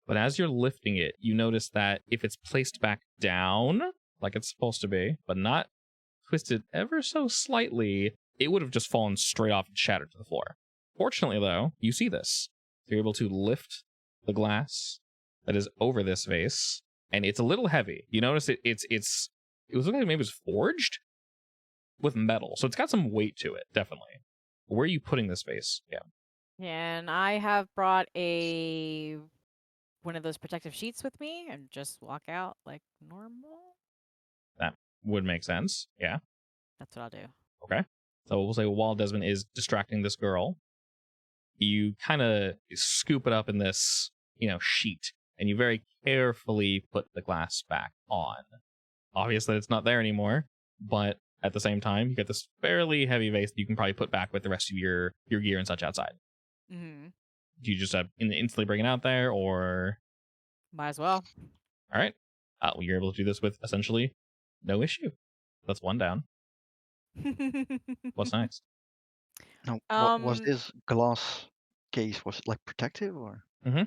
Speaker 1: But as you're lifting it, you notice that if it's placed back down, like it's supposed to be, but not twisted ever so slightly, it would have just fallen straight off and shattered to the floor. Fortunately, though, you see this. So you're able to lift the glass that is over this vase, and it's a little heavy. You notice it was looking like maybe it was forged with metal, so it's got some weight to it, definitely. Where are you putting this vase? Yeah.
Speaker 2: And I have brought one of those protective sheets with me and just walk out like normal.
Speaker 1: That would make sense. Yeah.
Speaker 2: That's what I'll do.
Speaker 1: Okay. So we'll say while Desmond is distracting this girl, you kind of scoop it up in this, sheet, and you very carefully put the glass back on. Obviously, it's not there anymore, but at the same time, you get this fairly heavy vase that you can probably put back with the rest of your gear and such outside.
Speaker 2: Mm-hmm.
Speaker 1: Do you just instantly bring it out there, or?
Speaker 2: Might as well.
Speaker 1: All right. Well, you're able to do this with essentially no issue. That's 1 down. What's next?
Speaker 4: No, what was this glass case? Was it like protective or?
Speaker 1: Mm-hmm.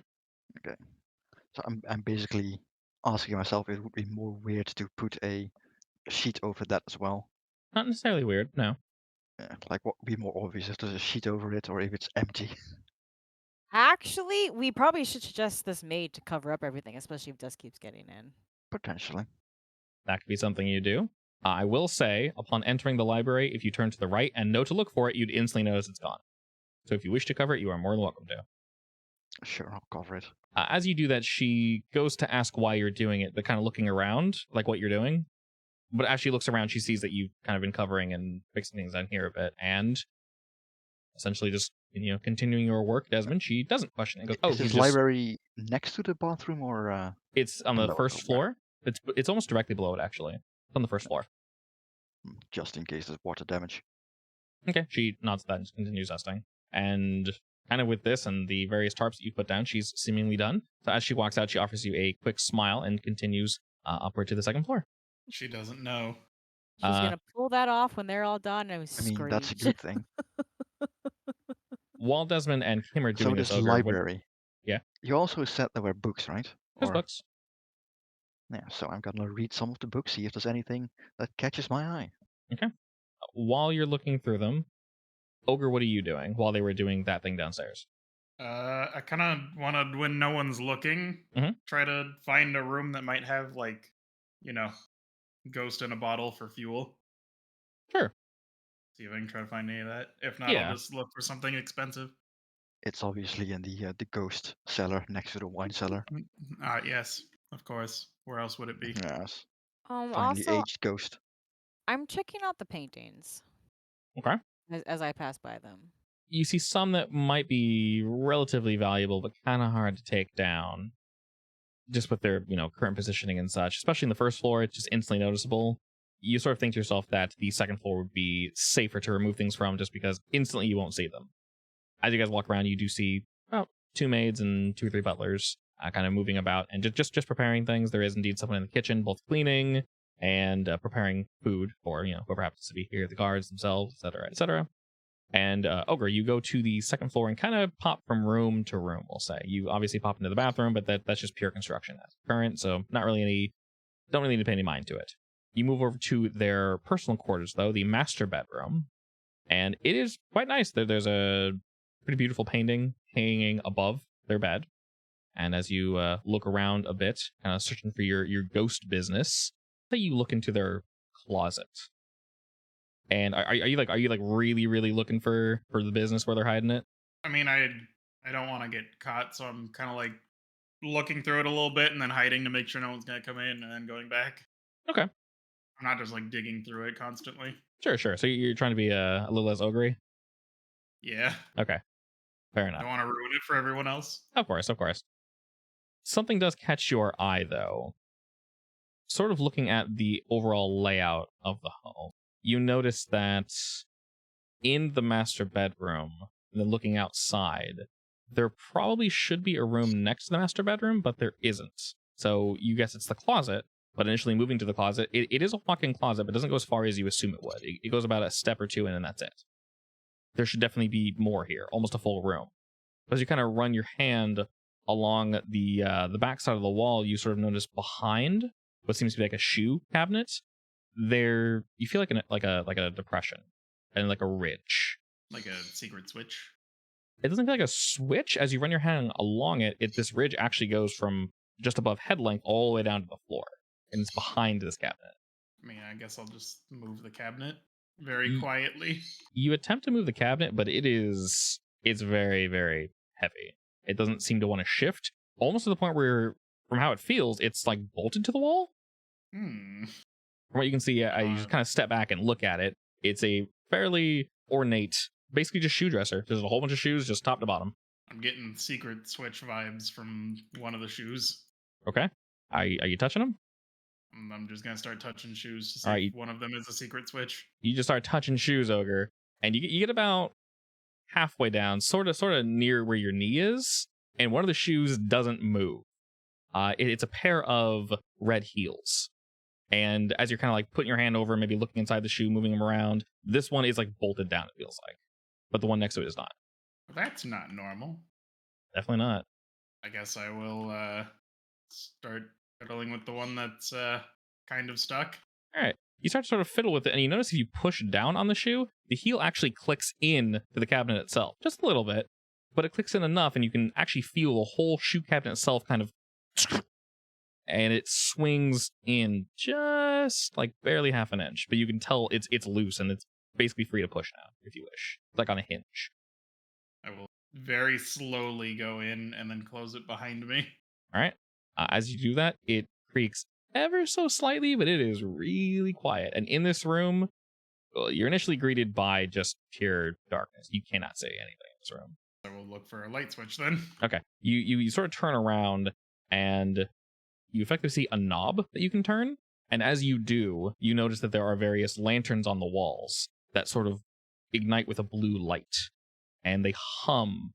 Speaker 4: Okay. So I'm basically asking myself if it would be more weird to put a sheet over that as well.
Speaker 1: Not necessarily weird, no.
Speaker 4: Yeah, like what would be more obvious if there's a sheet over it or if it's empty?
Speaker 2: Actually, we probably should suggest this maid to cover up everything, especially if dust keeps getting in.
Speaker 4: Potentially.
Speaker 1: That could be something you do. I will say, upon entering the library, if you turn to the right and know to look for it, you'd instantly notice it's gone. So if you wish to cover it, you are more than welcome to.
Speaker 4: Sure, I'll cover it.
Speaker 1: As you do that, she goes to ask why you're doing it, but kind of looking around, like what you're doing. But as she looks around, she sees that you've kind of been covering and fixing things down here a bit, and essentially just, continuing your work, Desmond. She doesn't question it. Goes,
Speaker 4: is this library next to the bathroom or?
Speaker 1: It's on the first floor. It's almost directly below it, actually. It's on the first floor.
Speaker 4: Just in case there's water damage.
Speaker 1: Okay, she nods that and continues dusting. And kind of with this and the various tarps that you put down, she's seemingly done. So as she walks out, she offers you a quick smile and continues upward to the second floor.
Speaker 3: She doesn't know.
Speaker 2: She's gonna pull that off when they're all done and scream.
Speaker 4: I mean, that's a good thing.
Speaker 1: While Desmond and Kim are doing
Speaker 4: this
Speaker 1: Ogre,
Speaker 4: library.
Speaker 1: Yeah.
Speaker 4: You also said there were books, right?
Speaker 1: There's books.
Speaker 4: Yeah, so I'm gonna read some of the books, see if there's anything that catches my eye.
Speaker 1: Okay. While you're looking through them, Ogre, what are you doing while they were doing that thing downstairs?
Speaker 3: I kind of wanted, when no one's looking, try to find a room that might have, ghost in a bottle for fuel.
Speaker 1: Sure.
Speaker 3: See if I can try to find any of that. If not, I'll just look for something expensive.
Speaker 4: It's obviously in the ghost cellar next to the wine cellar.
Speaker 3: Yes, of course. Where else would it be?
Speaker 4: Yes. Finally
Speaker 2: Also,
Speaker 4: aged ghost.
Speaker 2: I'm checking out the paintings.
Speaker 1: Okay.
Speaker 2: As I pass by them.
Speaker 1: You see some that might be relatively valuable, but kind of hard to take down. Just with their, current positioning and such. Especially in the first floor, it's just instantly noticeable. You sort of think to yourself that the second floor would be safer to remove things from, just because instantly you won't see them. As you guys walk around, you do see about 2 maids and 2 or 3 butlers kind of moving about and just preparing things. There is indeed someone in the kitchen, both cleaning and preparing food for, whoever happens to be here, the guards themselves, etc., etc. And Ogre, you go to the second floor and kind of pop from room to room, we'll say. You obviously pop into the bathroom, but that's just pure construction as current, so don't really need to pay any mind to it. You move over to their personal quarters, though, the master bedroom, and it is quite nice. There's a pretty beautiful painting hanging above their bed, and as you look around a bit, kind of searching for your ghost business, you look into their closet. And are you really, really looking for the business where they're hiding it?
Speaker 3: I mean, I don't want to get caught, so I'm kind of like looking through it a little bit and then hiding to make sure no one's gonna come in and then going back.
Speaker 1: Okay.
Speaker 3: I'm not just like digging through it constantly.
Speaker 1: Sure. So you're trying to be a little less ogre?
Speaker 3: Yeah.
Speaker 1: Okay. Fair enough.
Speaker 3: I don't want to ruin it for everyone else.
Speaker 1: Of course. Something does catch your eye, though. Sort of looking at the overall layout of the home, you notice that in the master bedroom, and then looking outside, there probably should be a room next to the master bedroom, but there isn't. So you guess it's the closet, but initially moving to the closet, it is a walk-in closet, but doesn't go as far as you assume it would. It goes about a step or two in, and that's it. There should definitely be more here, almost a full room. As you kind of run your hand along the back side of the wall, you sort of notice behind what seems to be like a shoe cabinet, there you feel like a depression and like a ridge,
Speaker 3: like a secret switch.
Speaker 1: It doesn't feel like a switch. As you run your hand along it, this ridge actually goes from just above head length all the way down to the floor, and it's behind this cabinet.
Speaker 3: I mean, I guess I'll just move the cabinet very quietly.
Speaker 1: You attempt to move the cabinet, but it's very, very heavy. It doesn't seem to want to shift, almost to the point where, from how it feels, it's like bolted to the wall. From what you can see, you just kind of step back and look at it. It's a fairly ornate, basically just shoe dresser. There's a whole bunch of shoes, just top to bottom.
Speaker 3: I'm getting secret switch vibes from one of the shoes.
Speaker 1: Okay. Are you touching them?
Speaker 3: I'm just going to start touching shoes to see if one of them is a secret switch.
Speaker 1: You just start touching shoes, Ogre, and you get about halfway down, sort of near where your knee is, and one of the shoes doesn't move. It's a pair of red heels. And as you're kind of like putting your hand over, maybe looking inside the shoe, moving them around, this one is like bolted down, it feels like. But the one next to it is not.
Speaker 3: That's not normal.
Speaker 1: Definitely not.
Speaker 3: I guess I will start fiddling with the one that's kind of stuck.
Speaker 1: All right. You start to sort of fiddle with it, and you notice if you push down on the shoe, the heel actually clicks in to the cabinet itself. Just a little bit. But it clicks in enough, and you can actually feel the whole shoe cabinet itself kind of... And it swings in just like barely half an inch, but you can tell it's loose and it's basically free to push now if you wish. It's like on a hinge.
Speaker 3: I will very slowly go in and then close it behind me.
Speaker 1: All right. As you do that, it creaks ever so slightly, but it is really quiet. And in this room, you're initially greeted by just pure darkness. You cannot say anything in this room.
Speaker 3: So we'll look for a light switch then.
Speaker 1: Okay. You sort of turn around and you effectively see a knob that you can turn. And as you do, you notice that there are various lanterns on the walls that sort of ignite with a blue light. And they hum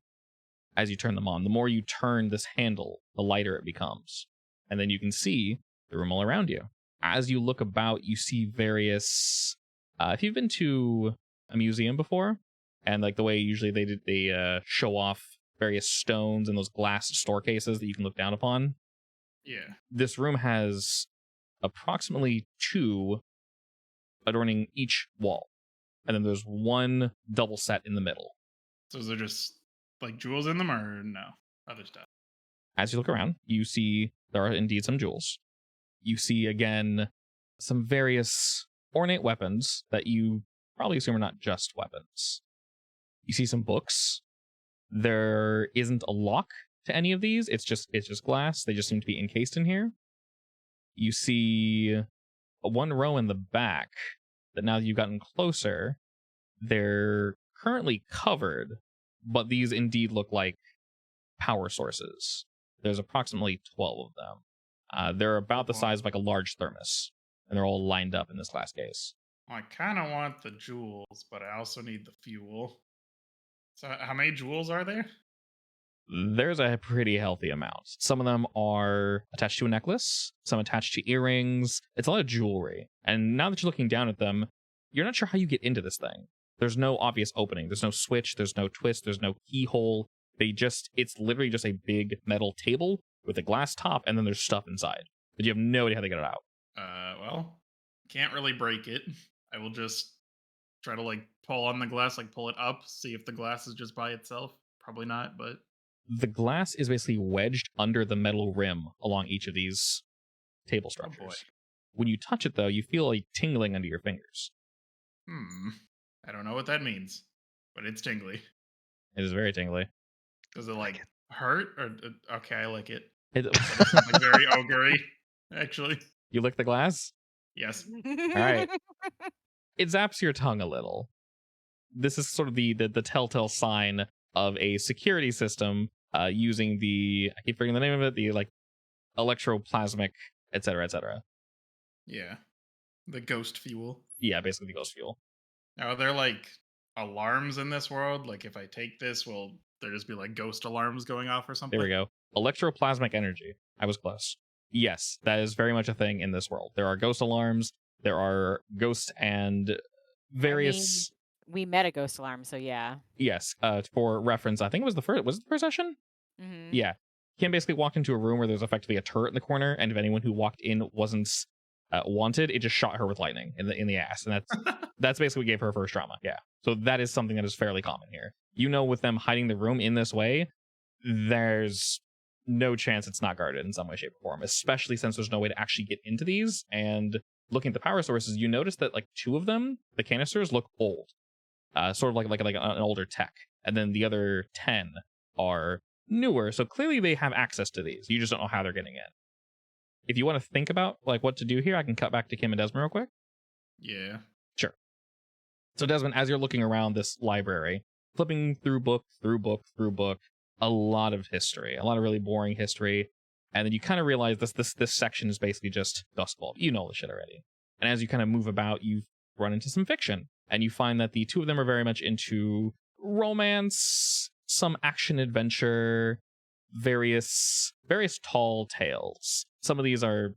Speaker 1: as you turn them on. The more you turn this handle, the lighter it becomes. And then you can see the room all around you. As you look about, you see various... if you've been to a museum before, and like the way usually they show off various stones in those glass store cases that you can look down upon.
Speaker 3: Yeah.
Speaker 1: This room has approximately 2 adorning each wall. And then there's 1 double set in the middle.
Speaker 3: So is there just like jewels in them or no? Other stuff?
Speaker 1: As you look around, you see there are indeed some jewels. You see again some various ornate weapons that you probably assume are not just weapons. You see some books. There isn't a lock to any of these. It's just glass. They just seem to be encased in here. You see 1 row in the back that now that you've gotten closer, they're currently covered, but these indeed look like power sources. There's approximately 12 of them. They're about the size of like a large thermos, and they're all lined up in this glass case.
Speaker 3: Well, I kind of want the jewels, but I also need the fuel. So how many jewels are there?
Speaker 1: There's a pretty healthy amount. Some of them are attached to a necklace, some attached to earrings. It's a lot of jewelry. And now that you're looking down at them, you're not sure how you get into this thing. There's no obvious opening. There's no switch. There's no twist. There's no keyhole. It's literally just a big metal table with a glass top, and then there's stuff inside. But you have no idea how to get it out.
Speaker 3: Well, can't really break it. I will just try to like pull on the glass, like pull it up, see if the glass is just by itself. Probably not, but...
Speaker 1: The glass is basically wedged under the metal rim along each of these table structures.
Speaker 3: Oh boy.
Speaker 1: When you touch it, though, you feel a tingling under your fingers.
Speaker 3: I don't know what that means, but it's tingly.
Speaker 1: It is very tingly.
Speaker 3: Does it like hurt? Or okay, I like it.
Speaker 1: It's
Speaker 3: like very ogre-y, actually.
Speaker 1: You lick the glass?
Speaker 3: Yes.
Speaker 1: All right. It zaps your tongue a little. This is sort of the telltale sign of a security system using I keep forgetting the name of it, the like electroplasmic, etc., etc.
Speaker 3: Yeah. The ghost fuel.
Speaker 1: Yeah, basically the ghost fuel.
Speaker 3: Now, are there like alarms in this world? Like if I take this, will there just be like ghost alarms going off or something?
Speaker 1: There we go. Electroplasmic energy. I was close. Yes, that is very much a thing in this world. There are ghost alarms. There are ghosts and various...
Speaker 2: we met a ghost alarm, so yeah.
Speaker 1: Yes, for reference, I think it was the first session?
Speaker 2: Mm-hmm.
Speaker 1: Yeah. Kim basically walked into a room where there was effectively a turret in the corner, and if anyone who walked in wasn't wanted, it just shot her with lightning in the ass, and that's basically what gave her first trauma. Yeah. So that is something that is fairly common here. You know, with them hiding the room in this way, there's no chance it's not guarded in some way, shape, or form, especially since there's no way to actually get into these. And looking at the power sources, you notice that like 2 of them, the canisters, look old. Sort of like an older tech. And then the other 10 are newer, so clearly they have access to these. You just don't know how they're getting in. If you want to think about like what to do here, I can cut back to Kim and Desmond real quick.
Speaker 3: Yeah.
Speaker 1: Sure. So Desmond, as you're looking around this library, flipping through book, a lot of history, a lot of really boring history, and then you kind of realize this section is basically just Dust Vault. You know the shit already. And as you kind of move about, you run into some fiction, and you find that the 2 of them are very much into romance, some action adventure, various tall tales. Some of these are,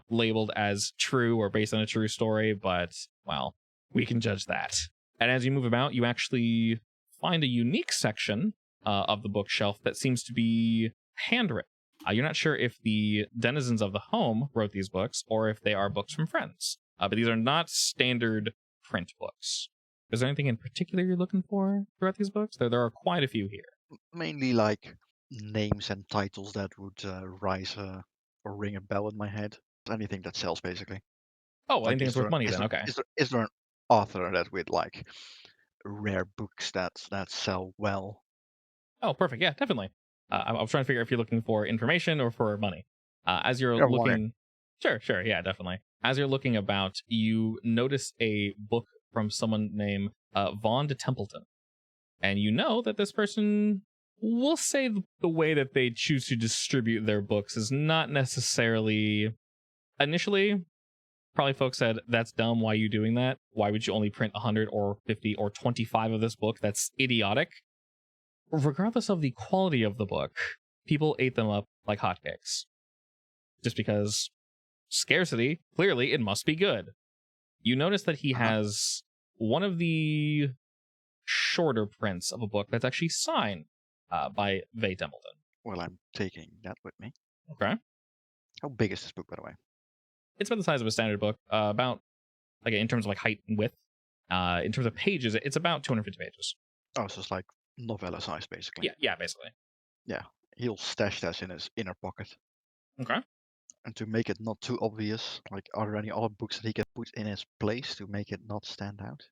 Speaker 1: labeled as true or based on a true story, but, well, we can judge that. And as you move about, you actually find a unique section of the bookshelf that seems to be handwritten. You're not sure if the denizens of the home wrote these books or if they are books from friends. But these are not standard print books. Is there anything in particular you're looking for throughout these books? There are quite a few here.
Speaker 4: Mainly like names and titles that would rise or ring a bell in my head. Anything that sells, basically.
Speaker 1: Oh, well, anything that's worth money then, okay.
Speaker 4: Is there an author that with like rare books that sell well?
Speaker 1: Oh, perfect. Yeah, definitely. I was trying to figure if you're looking for information or for money. As you're looking... Sure. Yeah, definitely. As you're looking about, you notice a book from someone named Vaughn de Templeton. And you know that this person... We'll say the way that they choose to distribute their books is not necessarily... Initially, probably folks said, that's dumb, why are you doing that? Why would you only print 100 or 50 or 25 of this book? That's idiotic. Regardless of the quality of the book, people ate them up like hotcakes. Just because scarcity, clearly it must be good. You notice that he has one of the shorter prints of a book that's actually signed by Vay Templeton.
Speaker 4: Well, I'm taking that with me.
Speaker 1: Okay.
Speaker 4: How big is this book, by the way?
Speaker 1: It's about the size of a standard book, about, like, in terms of like height and width. In terms of pages, it's about 250 pages.
Speaker 4: Oh, so it's like novella size, basically.
Speaker 1: Yeah, basically.
Speaker 4: Yeah, he'll stash that in his inner pocket.
Speaker 1: Okay.
Speaker 4: And to make it not too obvious, like, are there any other books that he can put in his place to make it not stand out?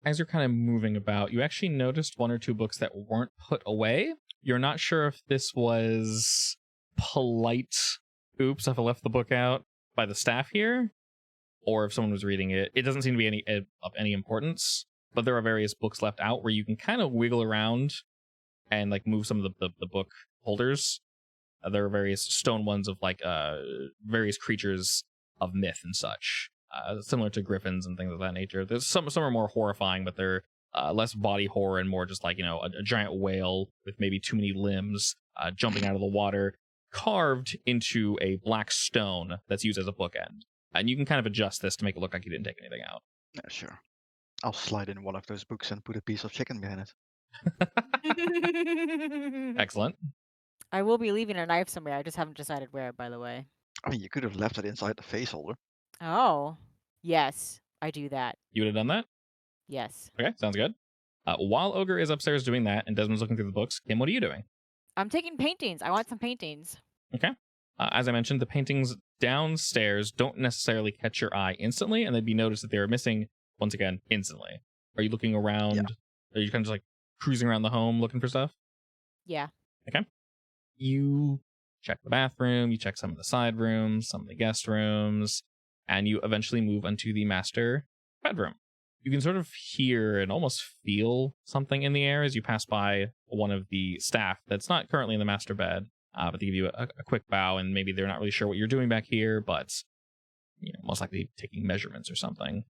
Speaker 1: As you're kind of moving about, you actually noticed one or two books that weren't put away. You're not sure if this was polite, oops, if I left the book out by the staff here, or if someone was reading it. It doesn't seem to be any of any importance, but there are various books left out where you can kind of wiggle around and like move some of the book holders. There are various stone ones of like various creatures of myth and such, similar to griffins and things of that nature. There's some are more horrifying, but they're less body horror and more just like, you know, a giant whale with maybe too many limbs jumping out of the water, carved into a black stone that's used as a bookend. And you can kind of adjust this to make it look like you didn't take anything out.
Speaker 4: Yeah, sure. I'll slide in one of those books and put a piece of chicken behind it.
Speaker 1: Excellent.
Speaker 2: I will be leaving a knife somewhere. I just haven't decided where, by the way.
Speaker 4: I mean, you could have left it inside the face holder.
Speaker 2: Oh, yes, I do that.
Speaker 1: You would have done that?
Speaker 2: Yes.
Speaker 1: Okay, sounds good. While Ogre is upstairs doing that and Desmond's looking through the books, Kim, what are you doing?
Speaker 2: I'm taking paintings. I want some paintings.
Speaker 1: Okay. As I mentioned, the paintings downstairs don't necessarily catch your eye instantly, and they'd be noticed that they are missing, once again, instantly. Are you looking around? Yeah. Are you kind of just like cruising around the home looking for stuff?
Speaker 2: Yeah.
Speaker 1: Okay. You check the bathroom, you check some of the side rooms, some of the guest rooms, and you eventually move into the master bedroom. You can sort of hear and almost feel something in the air as you pass by one of the staff that's not currently in the master bed, but they give you a quick bow, and maybe they're not really sure what you're doing back here, but you know, most likely taking measurements or something.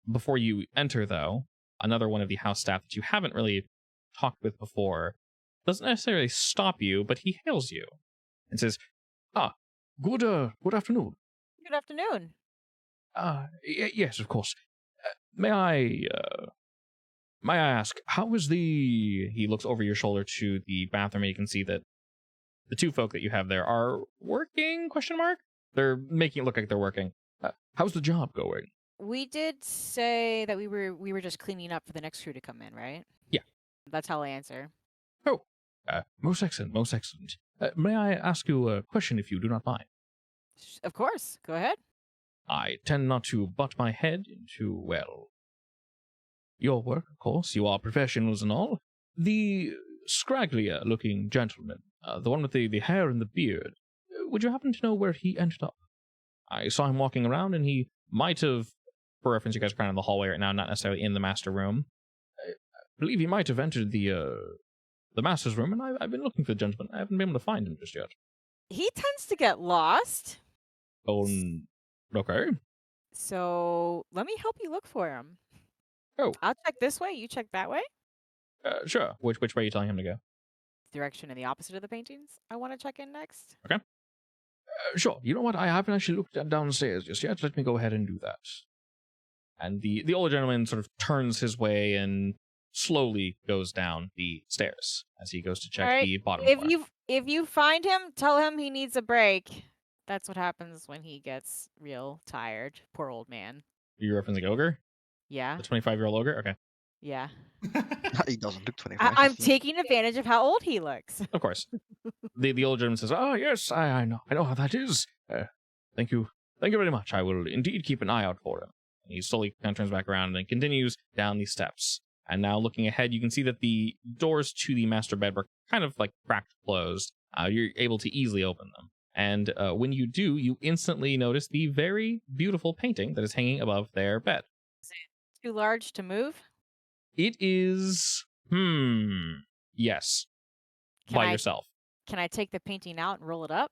Speaker 1: Before you enter, though, another one of the house staff that you haven't really talked with before doesn't necessarily stop you, but he hails you and says, good afternoon.
Speaker 2: Good afternoon.
Speaker 1: Yes, of course. May I ask, how is he looks over your shoulder to the bathroom, and you can see that the two folk that you have there are working, ? They're making it look like they're working. How's the job going?
Speaker 2: We did say that we were just cleaning up for the next crew to come in, right?
Speaker 1: Yeah.
Speaker 2: That's how I answer.
Speaker 1: Oh, most excellent, most excellent. May I ask you a question if you do not mind?
Speaker 2: Of course. Go ahead.
Speaker 1: I tend not to butt my head into, well, your work, of course. You are professionals and all. The scragglier-looking gentleman, the one with the hair and the beard, would you happen to know where he ended up? I saw him walking around, and he might have, for reference, you guys are kind of in the hallway right now, not necessarily in the master room. I believe he might have entered the master's room, and I've been looking for the gentleman. I haven't been able to find him just yet.
Speaker 2: He tends to get lost.
Speaker 1: Oh, okay.
Speaker 2: So let me help you look for him.
Speaker 1: Oh.
Speaker 2: I'll check this way. You check that way.
Speaker 1: Sure. Which way are you telling him to go?
Speaker 2: Direction in the opposite of the paintings. I want to check in next.
Speaker 1: Okay. Sure. You know what? I haven't actually looked downstairs just yet. Let me go ahead and do that. And the older gentleman sort of turns his way and slowly goes down the stairs as he goes to check the bottom floor.
Speaker 2: If you find him, tell him he needs a break. That's what happens when he gets real tired. Poor old man.
Speaker 1: You're referencing Ogre?
Speaker 2: Yeah.
Speaker 1: The 25-year-old Ogre? Okay.
Speaker 2: Yeah.
Speaker 4: He doesn't look 25.
Speaker 2: I'm taking advantage of how old he looks.
Speaker 1: Of course. The old gentleman says, "Oh, yes, I know how that is. Thank you very much. I will indeed keep an eye out for him." And he slowly kind of turns back around and continues down the steps. And now looking ahead, you can see that the doors to the master bed were kind of like cracked closed. You're able to easily open them. And when you do, you instantly notice the very beautiful painting that is hanging above their bed.
Speaker 2: Is it too large to move?
Speaker 1: It is, yes, by yourself.
Speaker 2: Can I take the painting out and roll it up?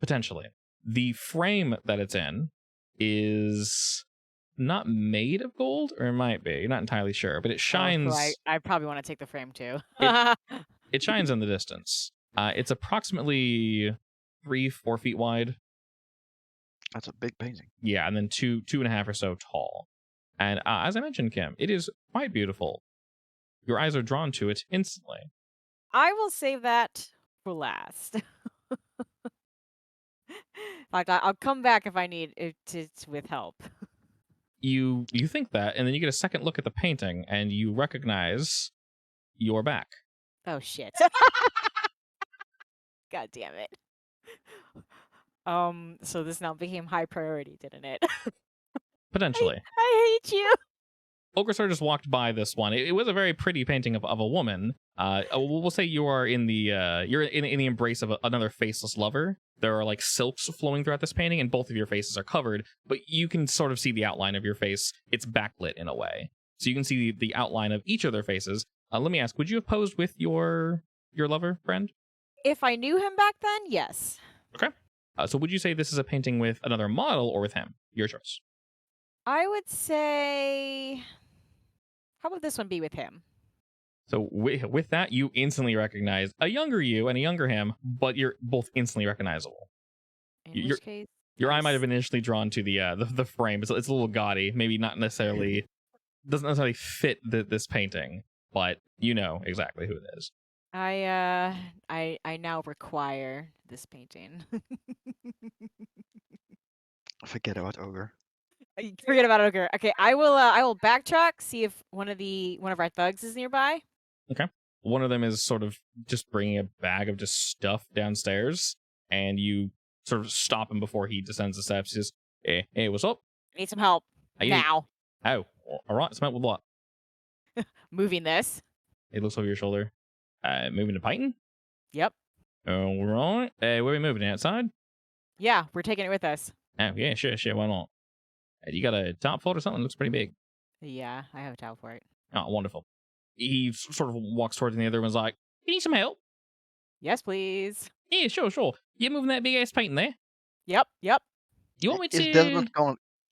Speaker 1: Potentially. The frame that it's in is not made of gold, or it might be. You're not entirely sure, but it shines.
Speaker 2: Oh, so I probably want to take the frame too.
Speaker 1: It shines in the distance. It's approximately 3-4 feet wide.
Speaker 4: That's a big painting.
Speaker 1: Yeah, and then 2.5 or so tall. And as I mentioned, Kim, it is quite beautiful. Your eyes are drawn to it instantly.
Speaker 2: I will save that for last. Like I'll come back if I need it with help.
Speaker 1: You think that, and then you get a second look at the painting, and you recognize your back.
Speaker 2: Oh shit! God damn it! So this now became high priority, didn't it?
Speaker 1: Potentially.
Speaker 2: I hate you.
Speaker 1: Ogressar just walked by this one. It was a very pretty painting of a woman. We'll say you are in the you're in the embrace of another faceless lover. There are like silks flowing throughout this painting, and both of your faces are covered, but you can sort of see the outline of your face. It's backlit in a way, so you can see the outline of each of their faces. Let me ask: would you have posed with your lover friend?
Speaker 2: If I knew him back then, yes.
Speaker 1: Okay. So would you say this is a painting with another model or with him? Your choice.
Speaker 2: I would say, how would this one be with him?
Speaker 1: So with that, you instantly recognize a younger you and a younger him, but you're both instantly recognizable.
Speaker 2: In which case,
Speaker 1: your eye might have been initially drawn to the frame. It's a little gaudy, maybe not necessarily doesn't necessarily fit this painting, but you know exactly who it is.
Speaker 2: I now require this painting.
Speaker 4: Forget about Ogre.
Speaker 2: Forget about Ogre. Okay, I will backtrack, see if one of our thugs is nearby.
Speaker 1: Okay. One of them is sort of just bringing a bag of just stuff downstairs, and you sort of stop him before he descends the steps. He says, hey, what's up?
Speaker 2: I need some help. Now.
Speaker 1: Oh, all right. Some help with what?
Speaker 2: Moving this.
Speaker 1: It looks over your shoulder. Moving to Python?
Speaker 2: Yep.
Speaker 1: All right. Where are we moving? Outside?
Speaker 2: Yeah, we're taking it with us.
Speaker 1: Oh, yeah, sure. Why not? You got a top fold or something? Looks pretty big.
Speaker 2: Yeah, I have a towel for it.
Speaker 1: Oh, wonderful. He sort of walks towards and the other one's like, you need some help?
Speaker 2: Yes, please.
Speaker 1: Yeah, sure. You moving that big ass painting there?
Speaker 2: Yep.
Speaker 1: You want me to...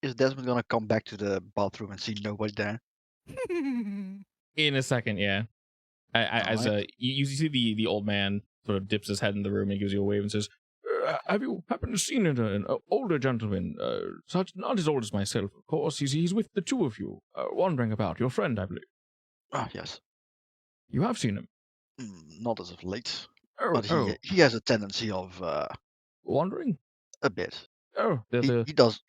Speaker 4: Is Desmond gonna come back to the bathroom and see nobody there?
Speaker 1: In a second, yeah. You see the old man sort of dips his head in the room and gives you a wave and says, have you happened to seen an older gentleman, such not as old as myself, of course. He's with the two of you, wandering about. Your friend, I believe.
Speaker 4: Ah, yes.
Speaker 1: You have seen him?
Speaker 4: Not as of late.
Speaker 1: Oh,
Speaker 4: But he has a tendency of
Speaker 1: wandering?
Speaker 4: a bit.
Speaker 1: Oh,
Speaker 4: He does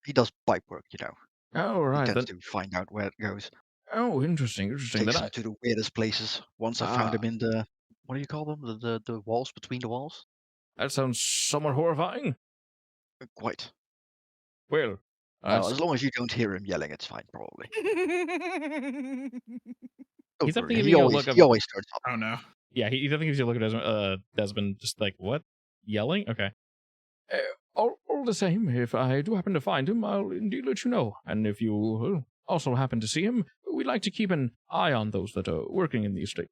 Speaker 4: pipe work, you know.
Speaker 1: Oh, right.
Speaker 4: He tends to find out where it goes.
Speaker 1: Oh, interesting.
Speaker 4: Takes him to the weirdest places. Once I found him in the, what do you call them? The walls between the walls?
Speaker 1: That sounds somewhat horrifying.
Speaker 4: Quite.
Speaker 1: Well,
Speaker 4: as long as you don't hear him yelling, it's fine, probably.
Speaker 1: He's definitely
Speaker 4: he
Speaker 1: giving you a
Speaker 4: always,
Speaker 1: look
Speaker 4: he always starts up.
Speaker 3: Oh no.
Speaker 1: Yeah, he definitely gives you a look at Desmond, just like, what? Yelling? Okay. All the same, if I do happen to find him, I'll indeed let you know. And if you also happen to see him, we'd like to keep an eye on those that are working in the estate.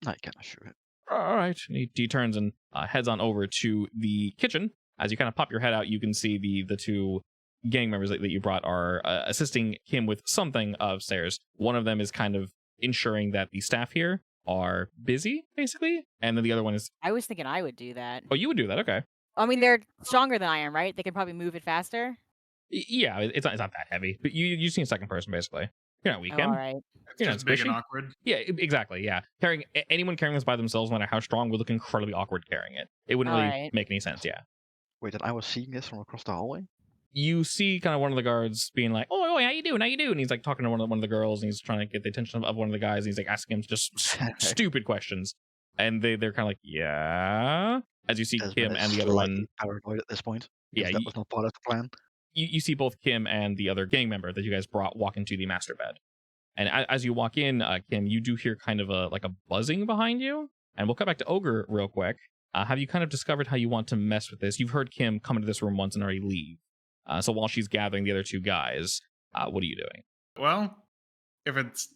Speaker 4: I can assure it.
Speaker 1: All right. He turns and heads on over to the kitchen. As you kind of pop your head out, you can see the two gang members that you brought are assisting him with something upstairs. One of them is kind of ensuring that the staff here are busy, basically. And then the other one is...
Speaker 2: I was thinking I would do that.
Speaker 1: Oh, you would do that? Okay.
Speaker 2: I mean, they're stronger than I am, right? They can probably move it faster.
Speaker 1: Yeah, it's not that heavy. But you see a second person, basically. You're not weak, Kim.
Speaker 2: All right.
Speaker 1: You're
Speaker 3: just big and awkward.
Speaker 1: Yeah, exactly. Yeah, anyone carrying this by themselves, no matter how strong, would look incredibly awkward carrying it. It wouldn't really make any sense. Yeah.
Speaker 4: Wait, and I was seeing this from across the hallway.
Speaker 1: You see, kind of one of the guards being like, "Oh, how you doing? And he's like talking to one of the girls, and he's trying to get the attention of one of the guys. And he's like asking him just stupid questions, and they're kind of like, "Yeah." As you see Kim and the other one
Speaker 4: paranoid at this point.
Speaker 1: Yeah,
Speaker 4: that was not part of the plan.
Speaker 1: You see both Kim and the other gang member that you guys brought walk into the master bed. And as you walk in, Kim, you do hear kind of a buzzing behind you. And we'll cut back to Ogre real quick. Have you kind of discovered how you want to mess with this? You've heard Kim come into this room once and already leave. So while she's gathering the other two guys, what are you doing?
Speaker 3: Well, if it's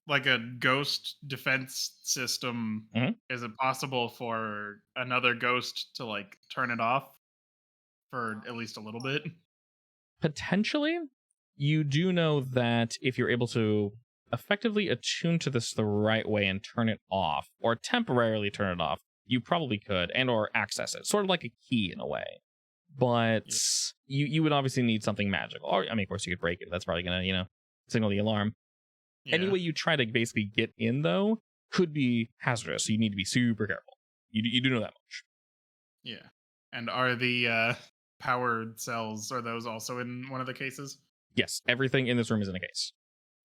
Speaker 3: like a ghost defense system, is it possible for another ghost to like turn it off for at least a little bit?
Speaker 1: Potentially. You do know that if you're able to effectively attune to this the right way and turn it off, or temporarily turn it off, you probably could, and or access it. Sort of like a key in a way. But you would obviously need something magical. Or, I mean, of course, you could break it. That's probably going to, signal the alarm. Yeah. Any way you try to basically get in, though, could be hazardous. So you need to be super careful. You do know that much.
Speaker 3: Yeah. And are the powered cells, are those also in one of the cases?
Speaker 1: Yes. Everything in this room is in a case.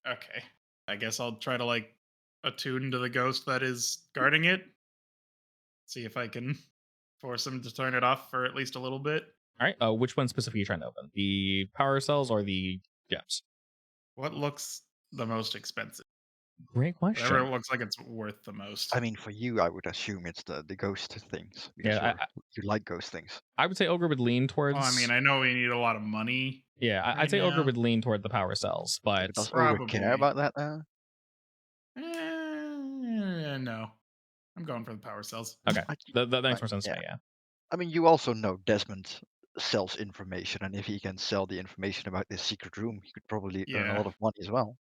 Speaker 3: Okay. I guess I'll try to, like, attune to the ghost that is guarding it. See if I can force him to turn it off for at least a little bit.
Speaker 1: All right. Which one specifically are you trying to open? The power cells or the gems?
Speaker 3: What looks the most expensive?
Speaker 1: Great question.
Speaker 3: Whatever looks like it's worth the most.
Speaker 4: I mean, for you, I would assume it's the ghost things.
Speaker 1: Yeah,
Speaker 4: you like ghost things.
Speaker 1: I would say Ogre would lean towards...
Speaker 3: Well, I mean, I know we need a lot of money.
Speaker 1: Yeah, I'd say Ogre would lean toward the power cells, but...
Speaker 4: Does Ogre care about that now?
Speaker 3: No. I'm going for the power cells.
Speaker 1: Okay, that makes more sense to me, yeah.
Speaker 4: I mean, you also know Desmond sells information, and if he can sell the information about this secret room, he could probably earn a lot of money as well.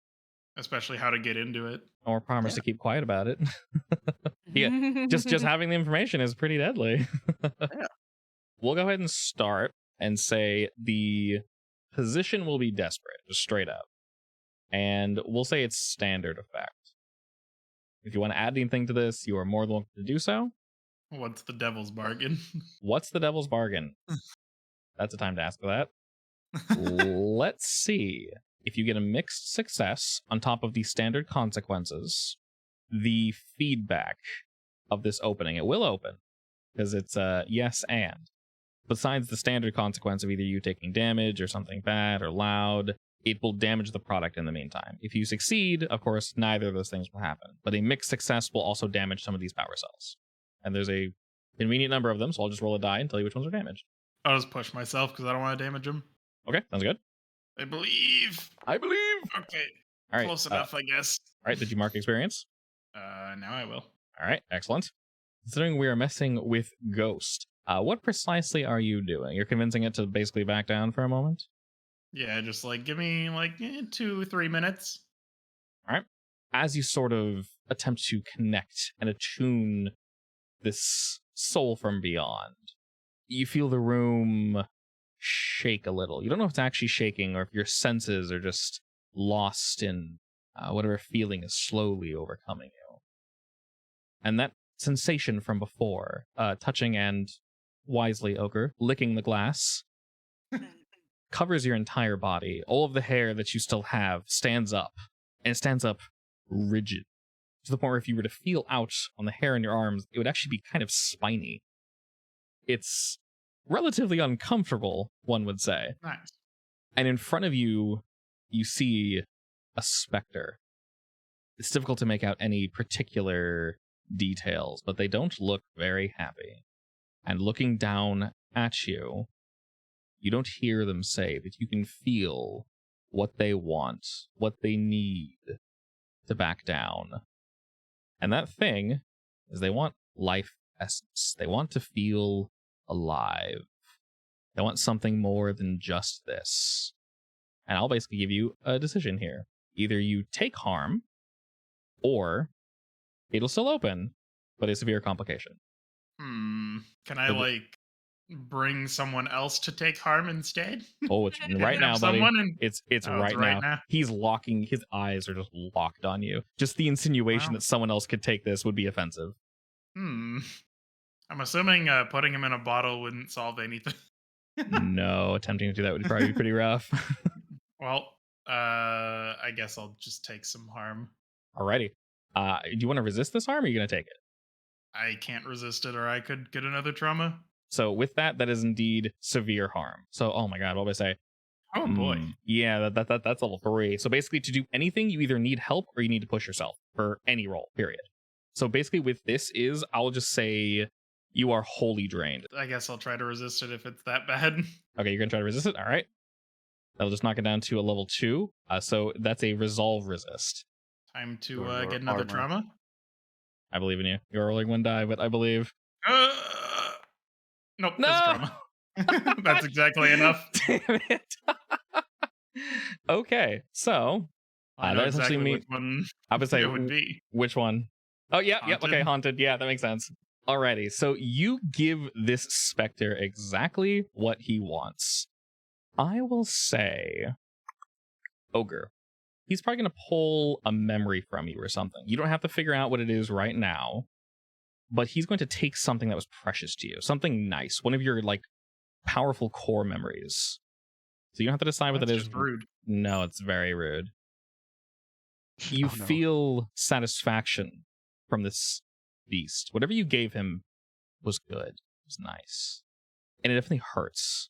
Speaker 3: Especially how to get into it.
Speaker 1: Or promise to keep quiet about it. Yeah, just having the information is pretty deadly.
Speaker 4: Yeah.
Speaker 1: We'll go ahead and start and say the position will be desperate, just straight up. And we'll say it's standard effect. If you want to add anything to this, you are more than welcome to do so.
Speaker 3: What's the devil's bargain?
Speaker 1: What's the devil's bargain? That's a time to ask for that. Let's see. If you get a mixed success on top of the standard consequences, the feedback of this opening, it will open, because it's yes and. Besides the standard consequence of either you taking damage or something bad or loud, it will damage the product in the meantime. If you succeed, of course, neither of those things will happen. But a mixed success will also damage some of these power cells. And there's a convenient number of them, so I'll just roll a die and tell you which ones are damaged.
Speaker 3: I'll just push myself because I don't want to damage them.
Speaker 1: Okay, sounds good.
Speaker 3: I believe. Okay.
Speaker 1: All right.
Speaker 3: Close enough, I guess.
Speaker 1: All right, did you mark experience?
Speaker 3: Now I will.
Speaker 1: All right, excellent. Considering we are messing with Ghost, what precisely are you doing? You're convincing it to basically back down for a moment?
Speaker 3: Yeah, just like give me like 2-3 minutes.
Speaker 1: All right. As you sort of attempt to connect and attune this soul from beyond, you feel the room shake a little. You don't know if it's actually shaking or if your senses are just lost in whatever feeling is slowly overcoming you. And that sensation from before, touching and, wisely, Ogre, licking the glass, covers your entire body. All of the hair that you still have stands up, and it stands up rigid, to the point where if you were to feel out on the hair in your arms, it would actually be kind of spiny. It's relatively uncomfortable, one would say.
Speaker 3: Nice.
Speaker 1: And in front of you, you see a specter. It's difficult to make out any particular details, but they don't look very happy. And looking down at you, you don't hear them say, but you can feel what they want, what they need to back down. And that thing is they want life essence. They want to feel alive. They want something more than just this. And I'll basically give you a decision here. Either you take harm, or it'll still open, but a severe complication.
Speaker 3: Can I, like, bring someone else to take harm instead?
Speaker 1: Oh, it's right now, buddy. It's right now. He's locking, his eyes are just locked on you. Just the insinuation that someone else could take this would be offensive.
Speaker 3: I'm assuming putting him in a bottle wouldn't solve anything.
Speaker 1: No, attempting to do that would probably be pretty rough.
Speaker 3: Well, I guess I'll just take some harm.
Speaker 1: Alrighty. Do you want to resist this harm, or are you going to take it?
Speaker 3: I can't resist it, or I could get another trauma.
Speaker 1: So with that is indeed severe harm. So, oh my god, what would I say?
Speaker 3: Oh boy.
Speaker 1: Yeah, that's level 3. So basically, to do anything, you either need help or you need to push yourself for any roll, period. So basically with this is, I'll just say you are wholly drained.
Speaker 3: I guess I'll try to resist it if it's that bad.
Speaker 1: Okay, you're going to try to resist it? All right. That'll just knock it down to a level 2. So that's a resolve resist.
Speaker 3: Time to get another trauma.
Speaker 1: I believe in you. You're rolling 1 die, but I believe.
Speaker 3: Nope,
Speaker 1: no!
Speaker 3: that's trauma. That's exactly enough.
Speaker 1: Damn it. Okay, so
Speaker 3: I know exactly which one
Speaker 1: I would say
Speaker 3: it would be.
Speaker 1: Which one? Oh, yeah,
Speaker 3: Haunted.
Speaker 1: yep, okay, haunted. Yeah, that makes sense. Alrighty, so you give this specter exactly what he wants. I will say, Ogre. He's probably going to pull a memory from you or something. You don't have to figure out what it is right now, but he's going to take something that was precious to you, something nice, one of your like powerful core memories. So you don't have to decide what that is.
Speaker 3: Rude.
Speaker 1: No, it's very rude. You feel satisfaction from this beast. Whatever you gave him was good. It was nice. And it definitely hurts.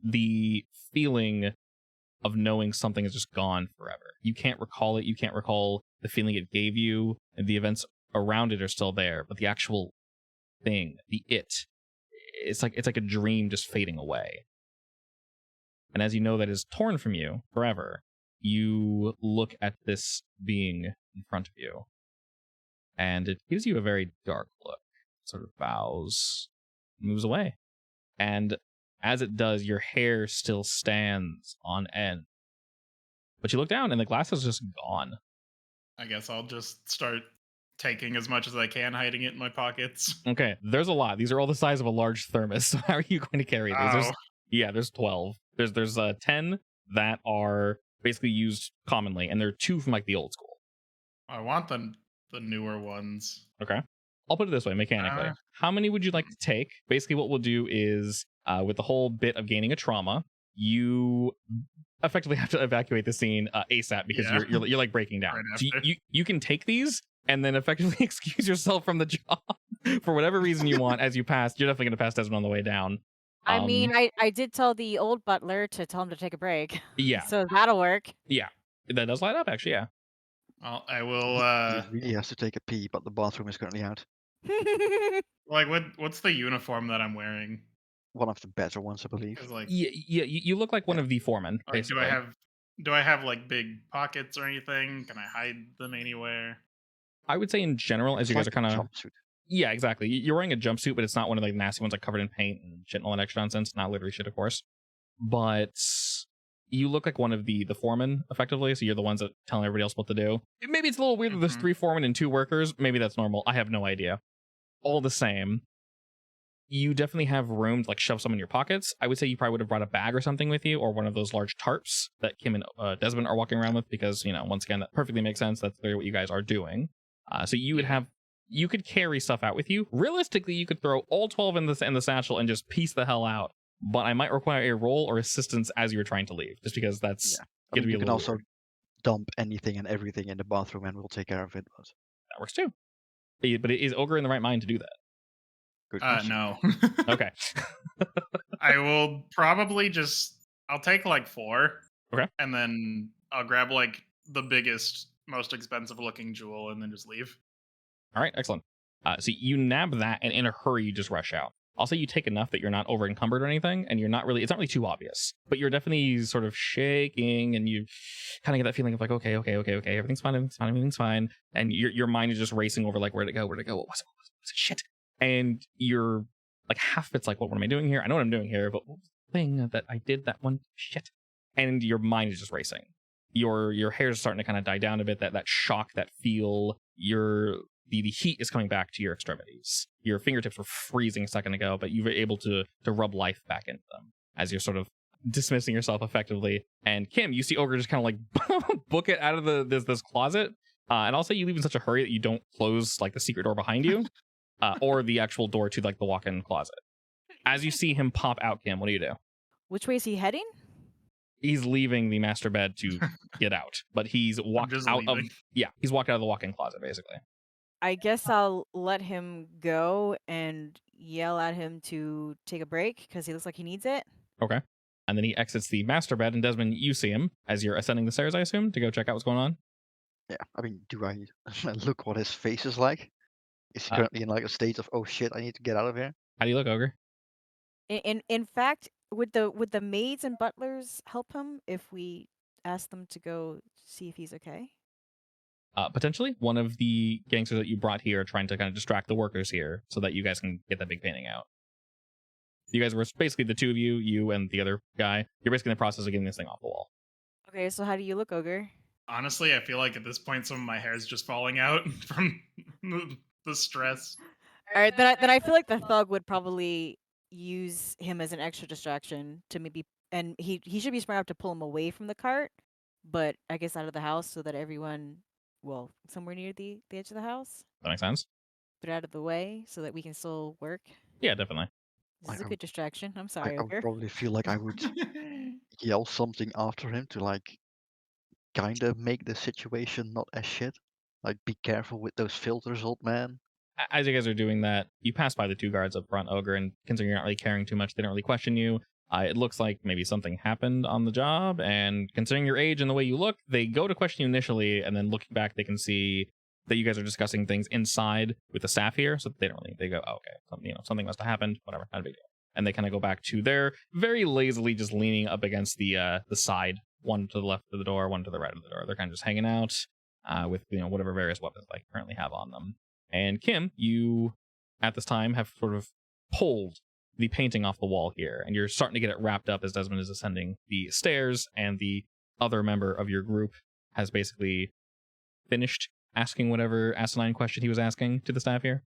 Speaker 1: The feeling of knowing something is just gone forever. You can't recall it. You can't recall the feeling it gave you. And the events around it are still there. But the actual thing, it's like a dream just fading away. And as you know that is torn from you forever, you look at this being in front of you. And it gives you a very dark look. It sort of bows, moves away. And as it does, your hair still stands on end. But you look down and the glass is just gone.
Speaker 3: I guess I'll just start taking as much as I can, hiding it in my pockets.
Speaker 1: Okay, there's a lot. These are all the size of a large thermos. So how are you going to carry these? There's 12. There's 10 that are basically used commonly, and there are 2 from like the old school.
Speaker 3: I want the newer ones.
Speaker 1: Okay. I'll put it this way, mechanically. How many would you like to take? Basically, what we'll do is, with the whole bit of gaining a trauma, you effectively have to evacuate the scene ASAP because you're like breaking down.
Speaker 3: Right,
Speaker 1: so you can take these and then effectively excuse yourself from the job for whatever reason you want as you pass. You're definitely going to pass Desmond on the way down.
Speaker 2: I mean, I did tell the old butler to tell him to take a break.
Speaker 1: Yeah.
Speaker 2: So that'll work.
Speaker 1: Yeah. That does light up, actually, yeah.
Speaker 3: Well, I will...
Speaker 4: He really has to take a pee, but the bathroom is currently out.
Speaker 3: Like, what's the uniform that I'm wearing?
Speaker 4: One of the better ones, I believe.
Speaker 3: Like,
Speaker 1: you look like one of the foremen, basically.
Speaker 3: Do I have like big pockets or anything? Can I hide them anywhere?
Speaker 1: I would say in general, as you guys are kind of...
Speaker 4: jumpsuit.
Speaker 1: Yeah, exactly. You're wearing a jumpsuit, but it's not one of the nasty ones like covered in paint and shit and all that extra nonsense. Not literally shit, of course. But you look like one of the foremen, effectively, so you're the ones that telling everybody else what to do. Maybe it's a little weird that there's 3 foremen and 2 workers. Maybe that's normal. I have no idea. All the same, you definitely have room to like shove some in your pockets. I would say you probably would have brought a bag or something with you, or one of those large tarps that Kim and Desmond are walking around with, because, you know, once again, that perfectly makes sense. That's clearly what you guys are doing. So you could carry stuff out with you. Realistically, you could throw all 12 in the satchel and just piece the hell out. But I might require a roll or assistance as you're trying to leave, just because that's going to be a little. You can also
Speaker 4: dump anything and everything in the bathroom, and we'll take care of it. But
Speaker 1: that works too. But is Ogre in the right mind to do that?
Speaker 4: Good
Speaker 3: no.
Speaker 1: Okay.
Speaker 3: I will probably I'll take like 4.
Speaker 1: Okay.
Speaker 3: And then I'll grab like the biggest, most expensive looking jewel and then just leave.
Speaker 1: All right, excellent. So you nab that, and in a hurry, you just rush out. I'll say you take enough that you're not over encumbered or anything, and it's not really too obvious, but you're definitely sort of shaking, and you kind of get that feeling of like, okay, everything's fine. And your mind is just racing over like, where to go, what was it, shit. And you're like, half of it's like, what am I doing here? I know what I'm doing here, but what was the thing that I did, that one shit? And your mind is just racing. Your hair is starting to kind of die down a bit, that shock, that feel, the heat is coming back to your extremities. Your fingertips were freezing a second ago, but you were able to rub life back into them as you're sort of dismissing yourself effectively. And Kim, you see Ogre just kind of like book it out of this closet. And I'll say you leave in such a hurry that you don't close like the secret door behind you, or the actual door to like the walk-in closet. As you see him pop out, Kim, what do you do?
Speaker 2: Which way is he heading?
Speaker 1: He's leaving the master bed to get out, but he's walked out of he's walked out of the walk-in closet basically.
Speaker 2: I guess I'll let him go and yell at him to take a break because he looks like he needs it.
Speaker 1: Okay. And then he exits the master bed, and Desmond, you see him as you're ascending the stairs, I assume, to go check out what's going on?
Speaker 4: Yeah, I mean, do I look what his face is like? Is he currently in like a state of, oh shit, I need to get out of here?
Speaker 1: How do you look, Ogre?
Speaker 2: In fact, would the maids and butlers help him if we ask them to go see if he's okay?
Speaker 1: Potentially, one of the gangsters that you brought here trying to kind of distract the workers here so that you guys can get that big painting out. You guys were basically the two of you, you and the other guy. You're basically in the process of getting this thing off the wall.
Speaker 2: Okay, so how do you look, Ogre?
Speaker 3: Honestly, I feel like at this point some of my hair is just falling out from the stress.
Speaker 2: All right, then I feel like the thug would probably use him as an extra distraction to maybe, and he should be smart enough to pull him away from the cart, but I guess out of the house so that everyone, well, somewhere near the edge of the house.
Speaker 1: That makes sense?
Speaker 2: But out of the way so that we can still work.
Speaker 1: Yeah, definitely.
Speaker 2: This is a good distraction. I'm sorry,
Speaker 4: I would
Speaker 2: Ogre.
Speaker 4: probably feel like I would yell something after him to like kind of make the situation not as shit. Like, be careful with those filters, old man.
Speaker 1: As you guys are doing that, you pass by the two guards up front, Ogre, and considering you're not really caring too much, they don't really question you. It looks like maybe something happened on the job, and considering your age and the way you look, they go to question you initially, and then looking back, they can see that you guys are discussing things inside with the staff here, so they don't really, they go, oh, okay, something must have happened, whatever, not a big deal. And they kind of go back to their very lazily just leaning up against the side, one to the left of the door, one to the right of the door. They're kind of just hanging out with whatever various weapons they currently have on them. And Kim, you at this time have sort of pulled the painting off the wall here, and you're starting to get it wrapped up as Desmond is ascending the stairs, and the other member of your group has basically finished asking whatever asinine question he was asking to the staff here.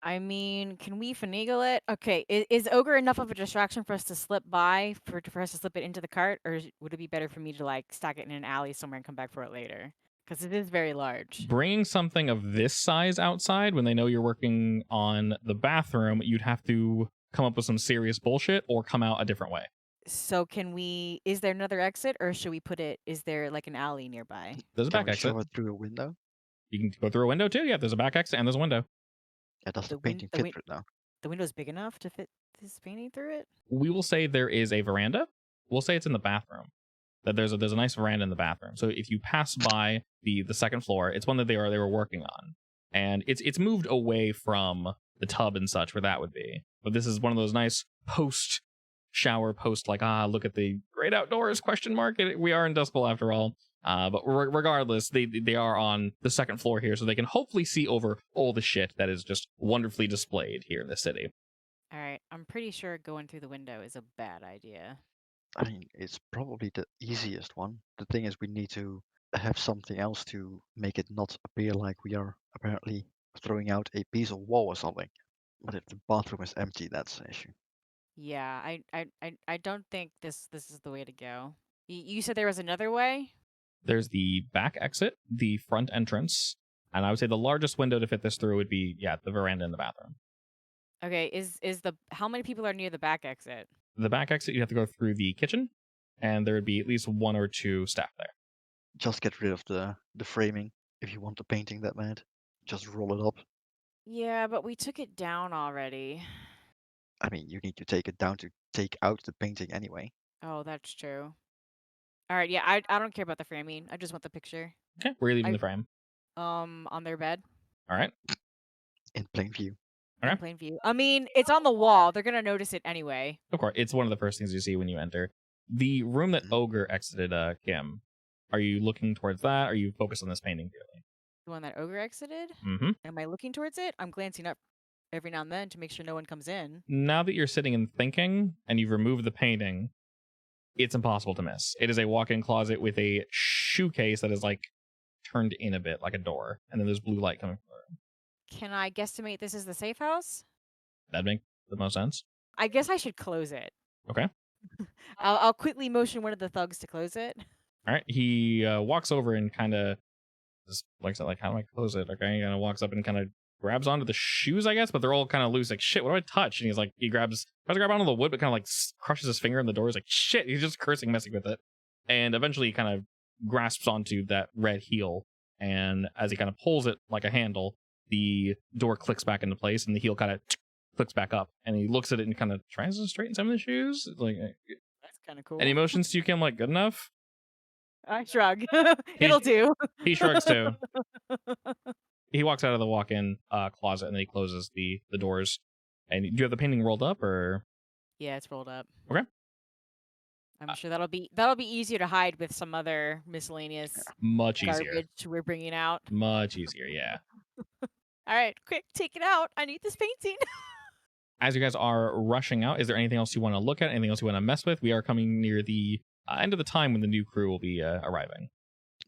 Speaker 2: I mean, can we finagle it? Okay, is Ogre enough of a distraction for us to slip by, for us to slip it into the cart, or would it be better for me to like stack it in an alley somewhere and come back for it later? Because it is very large.
Speaker 1: Bringing something of this size outside when they know you're working on the bathroom, you'd have to come up with some serious bullshit or come out a different way.
Speaker 2: So is there another exit, or should we is there like an alley nearby?
Speaker 1: There's a back exit.
Speaker 4: Show it through a window?
Speaker 1: You can go through a window too. Yeah, there's a back exit and there's a window.
Speaker 4: Yeah, does the painting fit through it now?
Speaker 2: The window's big enough to fit this painting through it?
Speaker 1: We will say there is a veranda. We'll say it's in the bathroom. That there's a nice veranda in the bathroom. So if you pass by the second floor, it's one that they were working on, and it's moved away from the tub and such where that would be. But this is one of those nice post shower, look at the great outdoors ? We are in Dust Bowl after all. But regardless, they are on the second floor here, so they can hopefully see over all the shit that is just wonderfully displayed here in the city.
Speaker 2: All right, I'm pretty sure going through the window is a bad idea.
Speaker 4: I mean, it's probably the easiest one. The thing is, we need to have something else to make it not appear like we are apparently throwing out a piece of wall or something. But if the bathroom is empty, that's an issue.
Speaker 2: Yeah, I don't think this is the way to go. You said there was another way?
Speaker 1: There's the back exit, the front entrance, and I would say the largest window to fit this through would be, the veranda in the bathroom.
Speaker 2: Okay, how many people are near the back exit?
Speaker 1: The back exit, you have to go through the kitchen, and there would be at least one or two staff there.
Speaker 4: Just get rid of the framing if you want the painting that bad. Just roll it up.
Speaker 2: Yeah, but we took it down already.
Speaker 4: I mean, you need to take it down to take out the painting anyway.
Speaker 2: Oh, that's true. All right, yeah, I don't care about the framing. I just want the picture.
Speaker 1: Okay, where are you leaving the frame?
Speaker 2: On their bed.
Speaker 1: All right.
Speaker 4: In plain view.
Speaker 1: Okay.
Speaker 2: In plain view. I mean, it's on the wall. They're gonna notice it anyway.
Speaker 1: Of course, it's one of the first things you see when you enter. The room that Ogre exited, Kim, are you looking towards that? Or are you focused on this painting purely?
Speaker 2: The one that Ogre exited?
Speaker 1: Mm-hmm.
Speaker 2: Am I looking towards it? I'm glancing up every now and then to make sure no one comes in.
Speaker 1: Now that you're sitting and thinking, and you've removed the painting, it's impossible to miss. It is a walk-in closet with a shoe case that is like turned in a bit, like a door, and then there's blue light coming from the room.
Speaker 2: Can I guesstimate this is the safe house?
Speaker 1: That'd make the most sense.
Speaker 2: I guess I should close it.
Speaker 1: Okay.
Speaker 2: I'll quickly motion one of the thugs to close it.
Speaker 1: All right. He walks over and kind of just like, how do I close it? Okay. He kind of walks up and kind of grabs onto the shoes, I guess, but they're all kind of loose. Like, shit, what do I touch? And he's like, tries to grab onto the wood, but kind of like crushes his finger in the door. He's like, shit. He's just cursing, messing with it. And eventually he kind of grasps onto that red heel. And as he kind of pulls it like a handle, the door clicks back into place and the heel kind of clicks back up. And he looks at it and kind of tries to straighten some of the shoes. Like,
Speaker 2: that's kind of cool.
Speaker 1: Any motions to you, Kim? Like, good enough?
Speaker 2: I shrug. It'll do.
Speaker 1: He shrugs too. he walks out of the walk-in closet and then he closes the doors. And do you have the painting rolled up or?
Speaker 2: Yeah, it's rolled up.
Speaker 1: Okay.
Speaker 2: I'm sure that'll be easier to hide with some other miscellaneous
Speaker 1: much easier.
Speaker 2: garbage we're bringing out.
Speaker 1: Much easier, yeah.
Speaker 2: All right, quick, take it out. I need this painting.
Speaker 1: As you guys are rushing out, is there anything else you want to look at? Anything else you want to mess with? We are coming near the end of the time when the new crew will be arriving.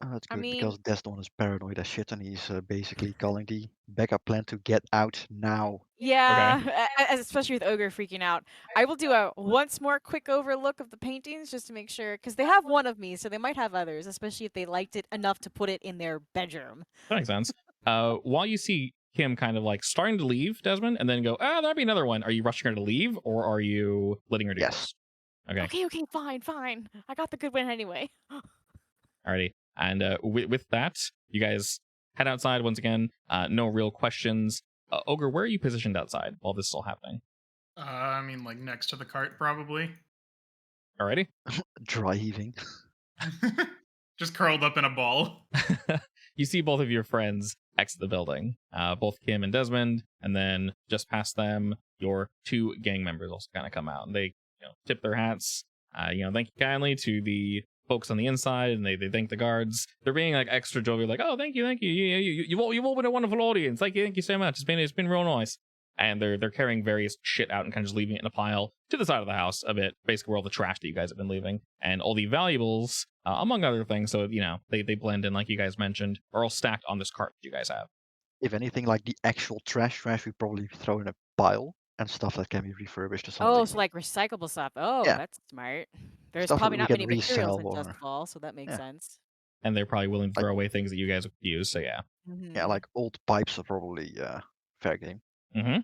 Speaker 4: Oh, that's
Speaker 2: I
Speaker 4: good
Speaker 2: mean-
Speaker 4: because Desmond is paranoid as shit and he's basically calling the backup plan to get out now.
Speaker 2: Yeah, especially with Ogre freaking out. I will do a once more quick overlook of the paintings just to make sure, because they have one of me, so they might have others, especially if they liked it enough to put it in their bedroom.
Speaker 1: That makes sense. While you see Kim kind of like starting to leave, Desmond, and then go, there'll be another one. Are you rushing her to leave, or are you letting her do
Speaker 4: Yes.
Speaker 1: this? Okay.
Speaker 2: Okay, fine. I got the good one anyway.
Speaker 1: Alrighty. And with that, you guys head outside once again. No real questions. Ogre, where are you positioned outside while this is all happening?
Speaker 3: I mean, like next to the cart, probably.
Speaker 1: Alrighty.
Speaker 4: Dry heaving.
Speaker 3: Just curled up in a ball.
Speaker 1: You see both of your friends exit the building, both Kim and Desmond, and then just past them, your two gang members also kind of come out, and they tip their hats. Thank you kindly to the folks on the inside, and they thank the guards. They're being like extra jovial, like, "Oh, thank you. You've all been a wonderful audience. Thank you so much. It's been real nice." And they're carrying various shit out and kind of just leaving it in a pile to the side of the house a bit, basically where all the trash that you guys have been leaving and all the valuables, among other things. So they blend in like you guys mentioned, are all stacked on this cart that you guys have.
Speaker 4: If anything, like the actual trash we probably throw in a pile and stuff that can be refurbished or something.
Speaker 2: Oh, so like recyclable stuff. Oh,
Speaker 4: Yeah.
Speaker 2: that's smart. There's
Speaker 4: Stuff that
Speaker 2: probably
Speaker 4: we
Speaker 2: not
Speaker 4: can
Speaker 2: many materials in
Speaker 4: resell or-
Speaker 2: Justfall, so that makes
Speaker 4: Yeah.
Speaker 2: sense.
Speaker 1: And they're probably willing to
Speaker 4: Like-
Speaker 1: throw away things that you guys would use. So yeah.
Speaker 4: Yeah, like old pipes are probably fair game.
Speaker 1: Mm-hmm.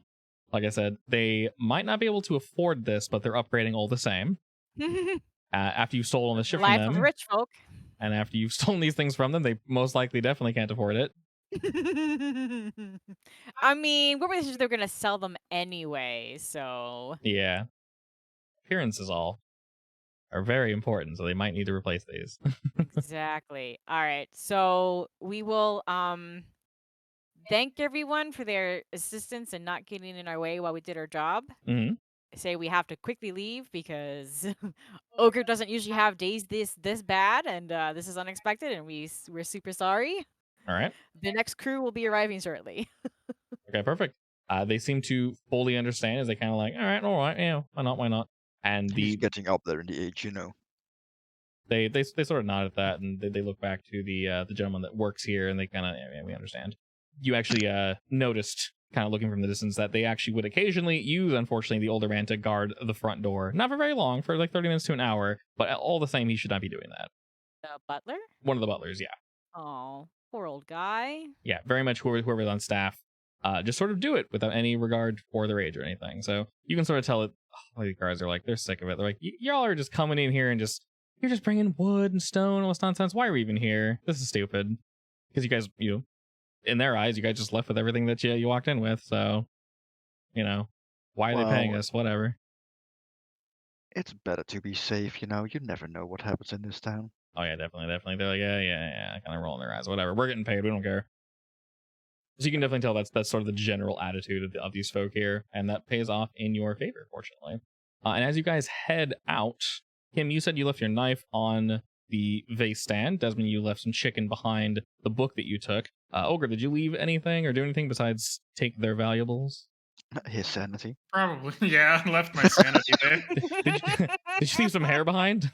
Speaker 1: Like I said, they might not be able to afford this, but they're upgrading all the same. After you've stolen this shit from
Speaker 2: Life
Speaker 1: them,
Speaker 2: of rich folk.
Speaker 1: and after you've stolen these things from them, they most likely definitely can't afford it.
Speaker 2: I mean, we're pretty sure they're gonna sell them anyway, so
Speaker 1: Yeah. Appearances all are very important, so they might need to replace these.
Speaker 2: exactly. All right, so we will thank everyone for their assistance and not getting in our way while we did our job.
Speaker 1: Mm-hmm.
Speaker 2: Say we have to quickly leave because Ogre doesn't usually have days this bad, and this is unexpected, and we're super sorry.
Speaker 1: All right.
Speaker 2: The next crew will be arriving shortly.
Speaker 1: Okay, perfect. They seem to fully understand as they kind of like, all right, yeah, why not? And
Speaker 4: He's getting up there in the age,
Speaker 1: they sort of nod at that, and they look back to the gentleman that works here, and they kind of, yeah, we understand. You actually noticed, kind of looking from the distance, that they actually would occasionally use, unfortunately, the older man to guard the front door. Not for very long, for like 30 minutes to an hour, but all the same, he should not be doing that.
Speaker 2: The butler?
Speaker 1: One of the butlers, yeah.
Speaker 2: Oh, poor old guy.
Speaker 1: Yeah, very much whoever's on staff, just sort of do it without any regard for their age or anything. So you can sort of tell it. The guards are like, they're sick of it. They're like, y'all are just coming in here and you're just bringing wood and stone, all this nonsense. Why are we even here? This is stupid. Because you guys, in their eyes, you guys just left with everything that you walked in with. So, why are they paying us? Whatever.
Speaker 4: It's better to be safe, You never know what happens in this town.
Speaker 1: Oh yeah, definitely. They're like, yeah, kind of rolling their eyes. Whatever. We're getting paid. We don't care. So you can definitely tell that's sort of the general attitude of these folk here, and that pays off in your favor, fortunately. And as you guys head out, Kim, you said you left your knife on the vase stand. Desmond, you left some chicken behind the book that you took. Ogre, did you leave anything or do anything besides take their valuables?
Speaker 4: His sanity.
Speaker 3: Probably, yeah. I left my sanity there.
Speaker 1: Did you leave some hair behind?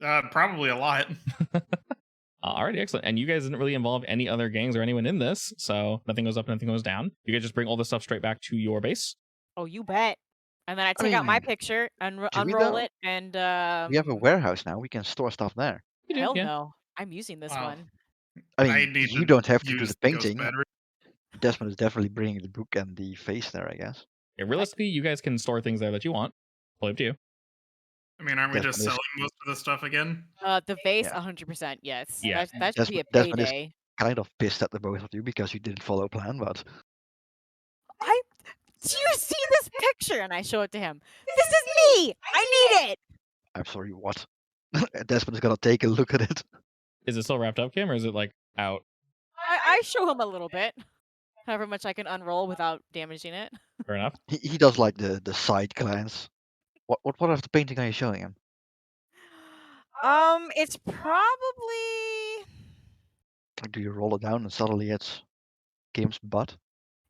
Speaker 3: Probably a lot.
Speaker 1: Alrighty, excellent. And you guys didn't really involve any other gangs or anyone in this, so nothing goes up, nothing goes down. You guys just bring all this stuff straight back to your base.
Speaker 2: Oh, you bet. And then I take out my
Speaker 4: mean,
Speaker 2: picture,
Speaker 4: do we
Speaker 2: unroll
Speaker 4: though?
Speaker 2: it, and
Speaker 4: We have a warehouse now. We can store stuff there.
Speaker 1: You do,
Speaker 2: hell
Speaker 1: yeah.
Speaker 2: no. I'm using this
Speaker 3: Wow.
Speaker 2: one.
Speaker 4: I
Speaker 3: I
Speaker 4: mean,
Speaker 3: need
Speaker 4: you
Speaker 3: to
Speaker 4: don't have to do
Speaker 3: use
Speaker 4: the
Speaker 3: ghost
Speaker 4: painting.
Speaker 3: battery.
Speaker 4: Desmond is definitely bringing the book and the face there, I guess.
Speaker 1: Yeah, realistically, you guys can store things there that you want. Totally up to you.
Speaker 3: I mean, aren't we
Speaker 4: Desmond
Speaker 3: just
Speaker 4: is-
Speaker 3: selling most of the stuff again?
Speaker 2: The vase,
Speaker 4: Yeah.
Speaker 2: 100%, yes.
Speaker 1: Yeah.
Speaker 2: That should be a
Speaker 4: Desmond is-
Speaker 2: payday.
Speaker 4: Kind of pissed at the both of you because you didn't follow plan, but
Speaker 2: Do you see this picture? And I show it to him. This is me! I need it!
Speaker 4: I'm sorry, what? Desmond is gonna take a look at it.
Speaker 1: Is it still wrapped up, Kim, or is it like out?
Speaker 2: I show him a little bit. However much I can unroll without damaging it.
Speaker 1: Fair enough.
Speaker 4: He does like the side glance. What of the painting are you showing him?
Speaker 2: It's probably.
Speaker 4: Do you roll it down and suddenly it's Kim's butt?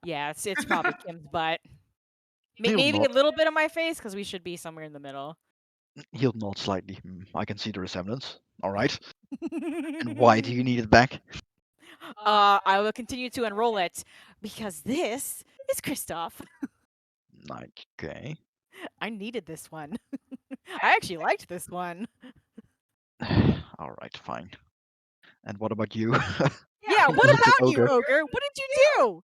Speaker 2: Yeah, it's probably Kim's butt.
Speaker 4: He'll
Speaker 2: Maybe a
Speaker 4: nod.
Speaker 2: little bit of my face because we should be somewhere in the middle.
Speaker 4: He'll nod slightly. I can see the resemblance. All right. And why do you need it back?
Speaker 2: I will continue to unroll it because this is Kristoff.
Speaker 4: Okay.
Speaker 2: I needed this one. I actually liked this one.
Speaker 4: All right, fine. And what about you?
Speaker 2: Yeah, what about you, Ogre? What did you do?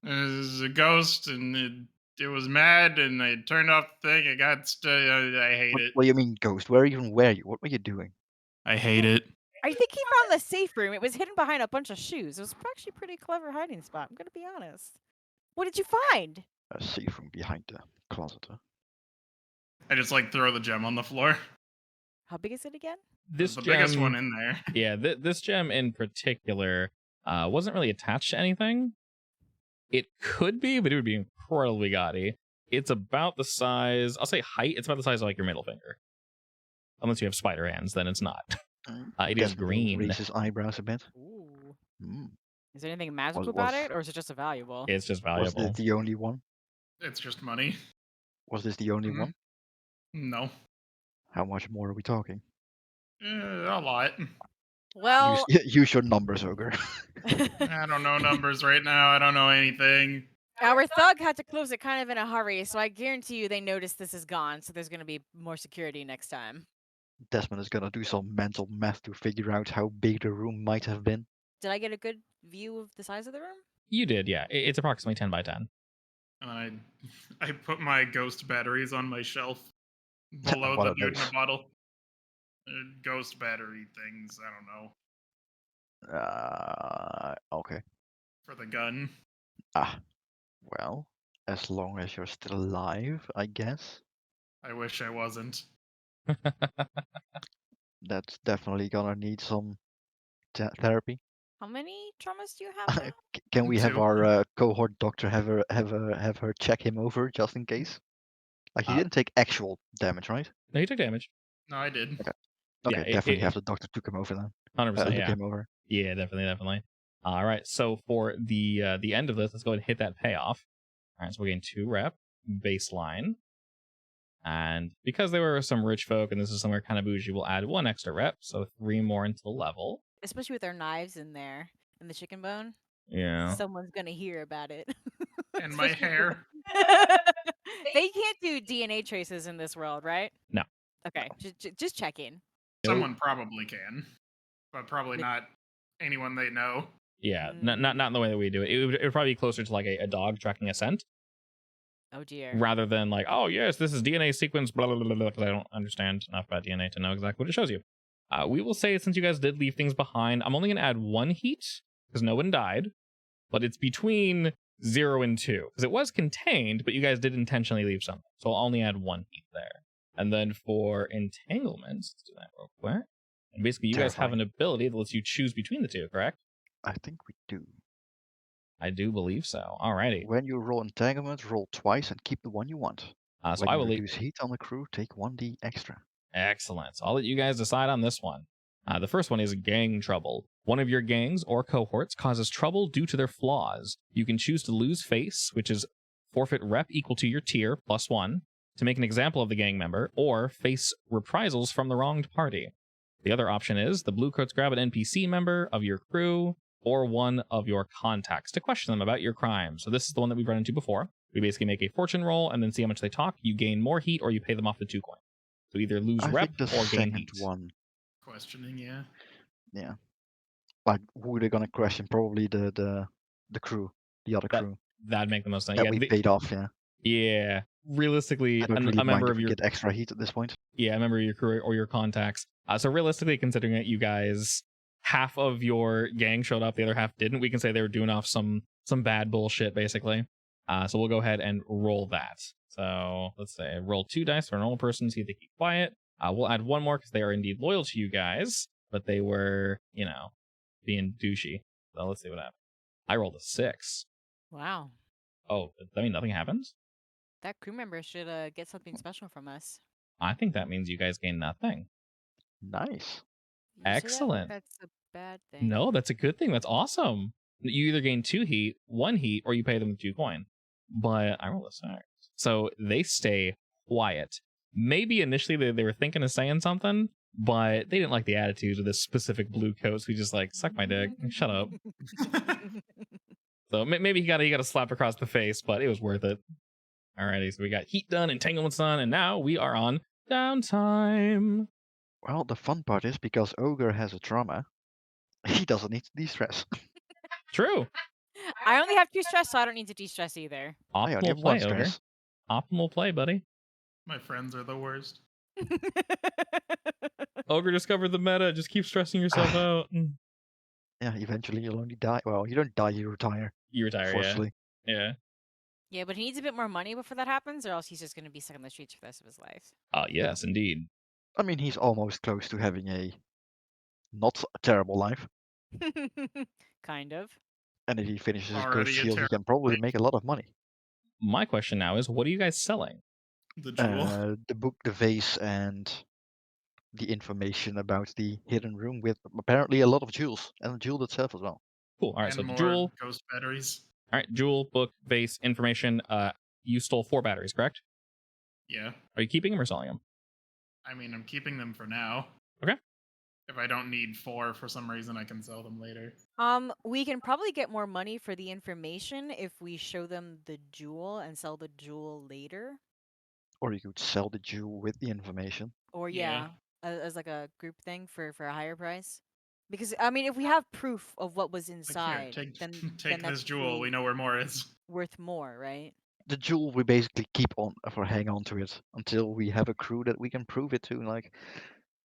Speaker 3: It was a ghost, and it was mad, and I turned off the thing. I got I hate it.
Speaker 4: What do you mean, ghost? Where were you? What were you doing?
Speaker 3: I hate it.
Speaker 2: I think he found the safe room. It was hidden behind a bunch of shoes. It was actually a pretty clever hiding spot. I'm gonna be honest. What did you find?
Speaker 4: A safe room behind the closet. Huh?
Speaker 3: I just like throw the gem on the floor.
Speaker 2: How big is it again?
Speaker 1: This
Speaker 3: the
Speaker 1: gem,
Speaker 3: biggest one in there.
Speaker 1: Yeah, this gem in particular wasn't really attached to anything. It could be, but it would be incredibly gaudy. It's about the size, I'll say height, it's about the size of like your middle finger. Unless you have spider hands, then it's not. It is green.
Speaker 4: Raise his eyebrows a bit.
Speaker 2: Ooh.
Speaker 4: Mm.
Speaker 2: Is there anything magical about it, or is it just a valuable?
Speaker 1: It's just
Speaker 4: Was
Speaker 1: valuable.
Speaker 4: this the only one?
Speaker 3: It's just money.
Speaker 4: Was this the only one?
Speaker 3: No.
Speaker 4: How much more are we talking?
Speaker 3: A lot.
Speaker 2: Well,
Speaker 4: use your numbers, Ogre.
Speaker 3: I don't know numbers right now. I don't know anything.
Speaker 2: our thug had to close it kind of in a hurry, so I guarantee you they noticed this is gone, so there's going to be more security next time.
Speaker 4: Desmond is gonna do some mental math to figure out how big the room might have been.
Speaker 2: Did I get a good view of the size of the room?
Speaker 1: You did, yeah. It's approximately 10 by 10.
Speaker 3: And I put my ghost batteries on my shelf below
Speaker 4: What
Speaker 3: the
Speaker 4: are
Speaker 3: dude in
Speaker 4: those?
Speaker 3: the bottle. Ghost battery things. I don't know.
Speaker 4: Okay.
Speaker 3: For the gun.
Speaker 4: Well, as long as you're still alive, I guess.
Speaker 3: I wish I wasn't.
Speaker 4: That's definitely gonna need some therapy.
Speaker 2: How many traumas do you have now?
Speaker 4: Can we have
Speaker 3: 2.
Speaker 4: our cohort doctor have her check him over just in case? Like he didn't take actual damage, right?
Speaker 1: No, you took damage.
Speaker 3: No, I did.
Speaker 4: Okay,
Speaker 1: Yeah,
Speaker 4: definitely have the doctor took him over then.
Speaker 1: 100%,
Speaker 4: Look
Speaker 1: yeah.
Speaker 4: him over.
Speaker 1: Yeah, definitely. All right, so for the end of this, let's go ahead and hit that payoff. All right, so we're getting 2 rep baseline. And because they were some rich folk and this is somewhere kind of bougie, we'll add 1 extra rep, so 3 more into the level.
Speaker 2: Especially with our knives in there and the chicken bone.
Speaker 1: Yeah.
Speaker 2: Someone's going to hear about it.
Speaker 3: And my hair.
Speaker 2: They can't do DNA traces in this world, right?
Speaker 1: No.
Speaker 2: Okay, just checking.
Speaker 3: Someone probably can. But probably not anyone they know.
Speaker 1: Yeah, not in the way that we do it. It would probably be closer to like a dog tracking a scent.
Speaker 2: Oh dear.
Speaker 1: Rather than like, oh yes, this is DNA sequence, blah, blah, blah, blah, because I don't understand enough about DNA to know exactly what it shows you. We will say, since you guys did leave things behind, I'm only going to add 1 heat, because no one died, but it's between 0 and 2, because it was contained, but you guys did intentionally leave something, so I'll only add 1 heat there. And then for entanglements, let's do that real quick. And basically, you guys have an ability that lets you choose between the 2, correct?
Speaker 4: I think we do.
Speaker 1: I do believe so. Alrighty.
Speaker 4: When you roll entanglement, roll twice and keep the one you want.
Speaker 1: So
Speaker 4: when
Speaker 1: I
Speaker 4: you
Speaker 1: will
Speaker 4: reduce heat on the crew, take 1d extra.
Speaker 1: Excellent. So I'll let you guys decide on this one. The first one is gang trouble. One of your gangs or cohorts causes trouble due to their flaws. You can choose to lose face, which is forfeit rep equal to your tier, +1, to make an example of the gang member, or face reprisals from the wronged party. The other option is the blue coats grab an NPC member of your crew or one of your contacts to question them about your crime. So this is the one that we've run into before. We basically make a fortune roll and then see how much they talk. You gain more heat or you pay them off the 2 coin. So either lose rep
Speaker 4: I think the
Speaker 1: or gain
Speaker 4: second
Speaker 1: heat.
Speaker 4: one.
Speaker 3: Questioning, yeah.
Speaker 4: Yeah. Like who they're gonna question? Probably the crew, the other crew.
Speaker 1: That'd make the most sense.
Speaker 4: That
Speaker 1: Yeah,
Speaker 4: we paid off, yeah.
Speaker 1: Yeah. Realistically,
Speaker 4: I don't really
Speaker 1: a member
Speaker 4: mind
Speaker 1: of
Speaker 4: if we
Speaker 1: your
Speaker 4: get extra heat at this point.
Speaker 1: Yeah, a member of your crew or your contacts. So realistically, considering that you guys, half of your gang showed up, the other half didn't, we can say they were doing off some bad bullshit, basically. So we'll go ahead and roll that. So let's say roll 2 dice for a normal person, see if they keep quiet. We'll add 1 more because they are indeed loyal to you guys, but they were, being douchey. So let's see what happens. I rolled a 6.
Speaker 2: Wow.
Speaker 1: Oh, does that mean nothing happens?
Speaker 2: That crew member should get something special from us.
Speaker 1: I think that means you guys gain nothing.
Speaker 4: Nice.
Speaker 2: You say that like
Speaker 1: Excellent.
Speaker 2: that's a bad thing.
Speaker 1: No, that's a good thing. That's awesome. You either gain 2 heat, 1 heat, or you pay them 2 coin. But I roll a 6. So they stay quiet. Maybe initially they were thinking of saying something, but they didn't like the attitude of this specific blue coat, so he just like, suck my dick, shut up. So maybe he got a slap across the face, but it was worth it. Alrighty, so we got heat done, entanglements done, and now we are on downtime.
Speaker 4: Well, the fun part is because Ogre has a trauma, he doesn't need to de-stress.
Speaker 1: True.
Speaker 2: I only have 2 stress, so I don't need to de-stress either.
Speaker 4: I only
Speaker 1: Optimal
Speaker 4: have one
Speaker 1: play, Ogre.
Speaker 4: stress.
Speaker 1: Optimal play, buddy.
Speaker 3: My friends are the worst.
Speaker 1: Ogre discovered the meta. Just keep stressing yourself out.
Speaker 4: Yeah, eventually you'll only die. Well, you don't die, you retire.
Speaker 1: You retire,
Speaker 4: Fortunately.
Speaker 1: yeah.
Speaker 2: Yeah, but he needs a bit more money before that happens, or else he's just going to be stuck on the streets for the rest of his life.
Speaker 1: Yes, indeed.
Speaker 4: I mean, he's almost close to having a not a terrible life.
Speaker 2: Kind of.
Speaker 4: And if he finishes his
Speaker 3: Already
Speaker 4: Ghost
Speaker 3: a
Speaker 4: Shield, he
Speaker 3: terrible
Speaker 4: can probably
Speaker 3: life.
Speaker 4: make a lot of money.
Speaker 1: My question now is, what are you guys selling?
Speaker 3: The jewel.
Speaker 4: The book, the vase, and the information about the hidden room with apparently a lot of jewels, and the jewel itself as well.
Speaker 1: Cool. All right,
Speaker 3: And
Speaker 1: so
Speaker 3: more
Speaker 1: jewel.
Speaker 3: ghost batteries.
Speaker 1: All right, jewel, book, vase, information. You stole 4 batteries, correct?
Speaker 3: Yeah.
Speaker 1: Are you keeping them or selling them?
Speaker 3: I mean, I'm keeping them for now.
Speaker 1: Okay.
Speaker 3: If I don't need 4 for some reason, I can sell them later.
Speaker 2: We can probably get more money for the information if we show them the jewel and sell the jewel later.
Speaker 4: Or you could sell the jewel with the information.
Speaker 2: Or
Speaker 3: Yeah.
Speaker 2: as like a group thing for a higher price. Because I mean, if we have proof of what was
Speaker 3: Like,
Speaker 2: inside,
Speaker 3: here,
Speaker 2: then
Speaker 3: take
Speaker 2: that's
Speaker 3: this jewel. We
Speaker 2: really
Speaker 3: know where more is.
Speaker 2: worth more, right?
Speaker 4: The jewel we basically keep on or hang on to it until we have a crew that we can prove it to. Like,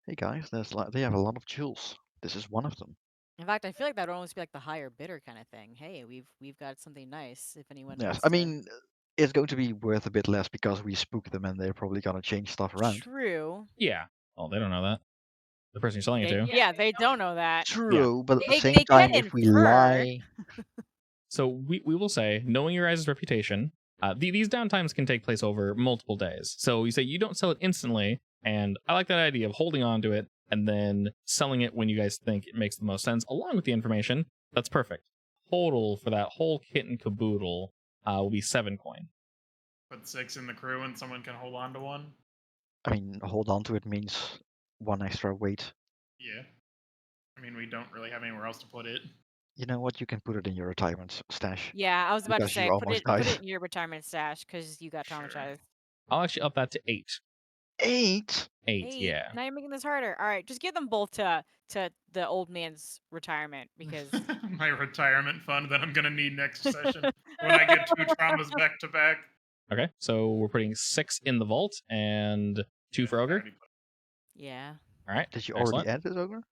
Speaker 4: hey guys, they have a lot of jewels. This is one of them.
Speaker 2: In fact, I feel like that would almost be like the higher bidder kind of thing. Hey, we've got something nice. If anyone
Speaker 4: Yes,
Speaker 2: wants
Speaker 4: I
Speaker 2: to...
Speaker 4: mean, it's going to be worth a bit less because we spook them and they're probably gonna change stuff around.
Speaker 2: True.
Speaker 1: Yeah. Oh, they don't know that. The person you're selling it to.
Speaker 2: Yeah, they don't know that.
Speaker 4: True, but at the
Speaker 2: They
Speaker 4: same
Speaker 2: can
Speaker 4: time, if we
Speaker 2: infer.
Speaker 4: lie,
Speaker 1: So we will say, knowing your guys' reputation, these downtimes can take place over multiple days. So you say you don't sell it instantly, and I like that idea of holding on to it and then selling it when you guys think it makes the most sense, along with the information. That's perfect. Total for that whole kit and caboodle will be 7 coin.
Speaker 3: Put 6 in the crew and someone can hold on to 1.
Speaker 4: I mean, hold on to it means 1 extra weight.
Speaker 3: Yeah. I mean, we don't really have anywhere else to put it.
Speaker 4: You know what? You can put it in your retirement stash.
Speaker 2: Yeah, I was about to
Speaker 4: Because you
Speaker 2: say,
Speaker 4: almost
Speaker 2: put
Speaker 4: died.
Speaker 2: it in your retirement stash because you got
Speaker 3: Sure.
Speaker 2: traumatized.
Speaker 1: I'll actually up that to 8.
Speaker 4: 8?
Speaker 1: 8, yeah.
Speaker 2: Now you're making this harder. All right, just give them both to the old man's retirement because
Speaker 3: My retirement fund that I'm gonna need next session when I get 2 traumas back to back.
Speaker 1: Okay, so we're putting 6 in the vault and 2 for Ogre.
Speaker 2: yeah.
Speaker 1: All right.
Speaker 4: Did you
Speaker 1: excellent.
Speaker 4: already add this, Ogre?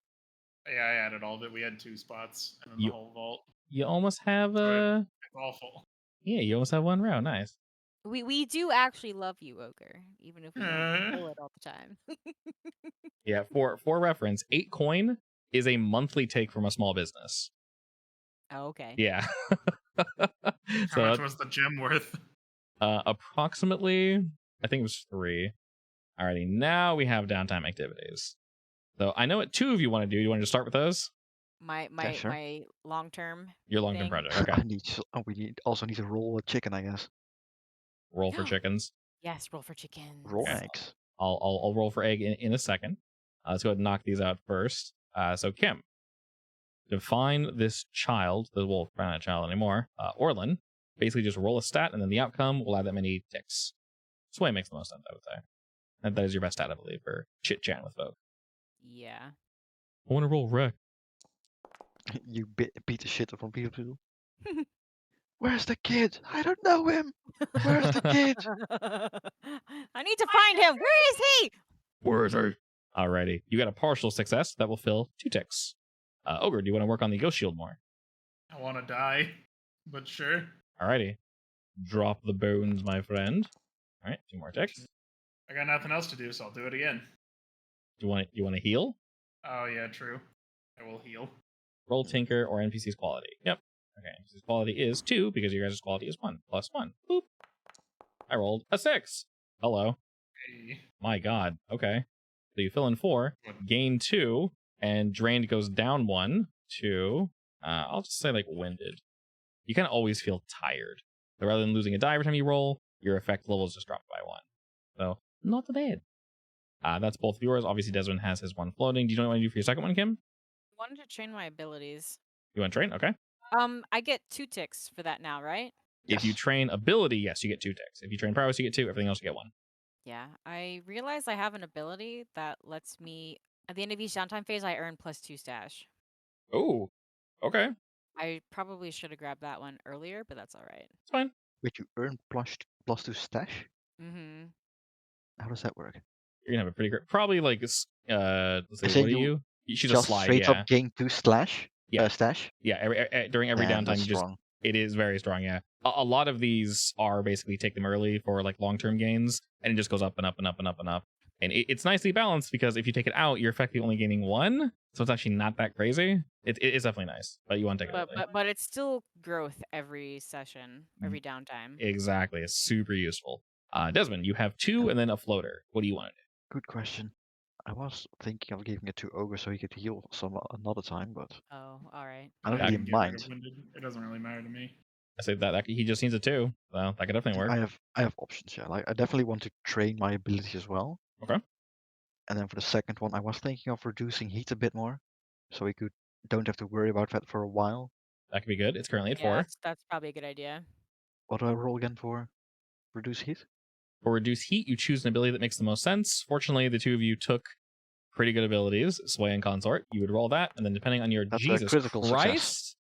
Speaker 3: Yeah, I added all of it. We had 2 spots and then
Speaker 1: You-
Speaker 3: the whole vault.
Speaker 1: You almost have
Speaker 3: It's awful.
Speaker 1: Yeah, you almost have 1 row. Nice.
Speaker 2: We do actually love you, Ogre, even if we don't pull it all the time.
Speaker 1: Yeah, for reference, 8 coin is a monthly take from a small business.
Speaker 2: Oh, okay.
Speaker 1: Yeah.
Speaker 3: How much was the gem worth?
Speaker 1: Approximately, I think it was 3. Alrighty, now we have downtime activities. So I know what 2 of you want to do. You want to just start with those?
Speaker 2: My
Speaker 4: sure.
Speaker 2: my long term.
Speaker 1: Your long-term
Speaker 2: thing.
Speaker 1: project. Okay.
Speaker 4: We also need to roll a chicken, I guess.
Speaker 1: Roll for chickens.
Speaker 2: Yes, roll for chickens.
Speaker 4: Roll
Speaker 1: Okay.
Speaker 4: eggs.
Speaker 1: I'll roll for egg in a second. Let's go ahead and knock these out first. So Kim, define this child. Well, not a child anymore. Orlin. Basically, just roll a stat, and then the outcome will add that many ticks. This way makes the most sense, I would say. And that is your best stat, I believe, for chit-chat with folk.
Speaker 2: Yeah.
Speaker 1: I want to roll wreck.
Speaker 4: You beat the shit from people. Where's the kid? I don't know him. Where's the kid?
Speaker 2: I need to find him. Where is he?
Speaker 1: Where is he? Alrighty. You got a partial success. That will fill 2 ticks. Ogre, do you want to work on the ghost shield more?
Speaker 3: I want to die, but sure.
Speaker 1: Alrighty. Drop the bones, my friend. Alright, 2 more ticks.
Speaker 3: I got nothing else to do, so I'll do it again.
Speaker 1: Do you want to heal?
Speaker 3: Oh yeah, true. I will heal.
Speaker 1: Roll Tinker or NPC's quality. Yep. Okay, his quality is 2 because your guys' quality is 1 plus 1. Boop. I rolled a 6. Hello.
Speaker 3: Hey.
Speaker 1: My God. Okay. So you fill in 4, gain 2, and drained goes down 1 to, I'll just say like winded. You kind of always feel tired. So rather than losing a die every time you roll, your effect levels just drop by 1. So not bad. That's both of yours. Obviously, Desmond has his 1 floating. Do you know what you want to do for your second one, Kim?
Speaker 2: I wanted to train my abilities.
Speaker 1: You want to train? Okay.
Speaker 2: I get 2 ticks for that now, right?
Speaker 1: If you
Speaker 4: Yes.
Speaker 1: train ability, yes, you get 2 ticks. If you train prowess, you get 2. Everything else, you get 1.
Speaker 2: Yeah, I realize I have an ability that lets me, at the end of each downtime phase, I earn +2 stash.
Speaker 1: Oh, okay.
Speaker 2: I probably should have grabbed that one earlier, but that's all right.
Speaker 1: It's fine.
Speaker 4: Wait, you earn +2 stash?
Speaker 2: Mm-hmm.
Speaker 4: How does that work?
Speaker 1: You're gonna have a pretty great. Probably like, let's say,
Speaker 4: Say
Speaker 1: what do
Speaker 4: you
Speaker 1: you should
Speaker 4: just
Speaker 1: slide,
Speaker 4: straight
Speaker 1: yeah.
Speaker 4: up gain 2 stash?
Speaker 1: Yeah.
Speaker 4: Stash?
Speaker 1: Yeah, during every
Speaker 4: Damn,
Speaker 1: downtime,
Speaker 4: that's
Speaker 1: you just
Speaker 4: strong.
Speaker 1: it is very strong. Yeah, a lot of these are basically take them early for like long-term gains, and it just goes up and up and up and up and up. And it's nicely balanced because if you take it out, you're effectively only gaining 1, so it's actually not that crazy. It is definitely nice, but you want to take it early.
Speaker 2: But it's still growth every session, every downtime.
Speaker 1: Exactly, it's super useful. Desmond, you have 2 and then a floater. What do you want to do?
Speaker 4: Good question. I was thinking of giving it to Ogre so he could heal some another time, but
Speaker 2: Oh, all right.
Speaker 4: I don't
Speaker 1: Yeah, I
Speaker 4: really
Speaker 3: can get rid
Speaker 4: mind.
Speaker 3: of winded. It doesn't really matter to me.
Speaker 1: I say that he just needs a 2, so that could definitely work.
Speaker 4: I have options, yeah. Like I definitely want to train my ability as well.
Speaker 1: Okay.
Speaker 4: And then for the second one, I was thinking of reducing heat a bit more, so we don't have to worry about that for a while.
Speaker 1: That could be good. It's currently at
Speaker 2: Yeah,
Speaker 1: 4.
Speaker 2: that's probably a good idea.
Speaker 4: What do I roll again for reduce heat?
Speaker 1: For reduce heat, you choose an ability that makes the most sense. Fortunately, the 2 of you took pretty good abilities, Sway and Consort. You would roll that, and then depending on your
Speaker 4: That's a
Speaker 1: Jesus
Speaker 4: critical
Speaker 1: Christ.
Speaker 4: success.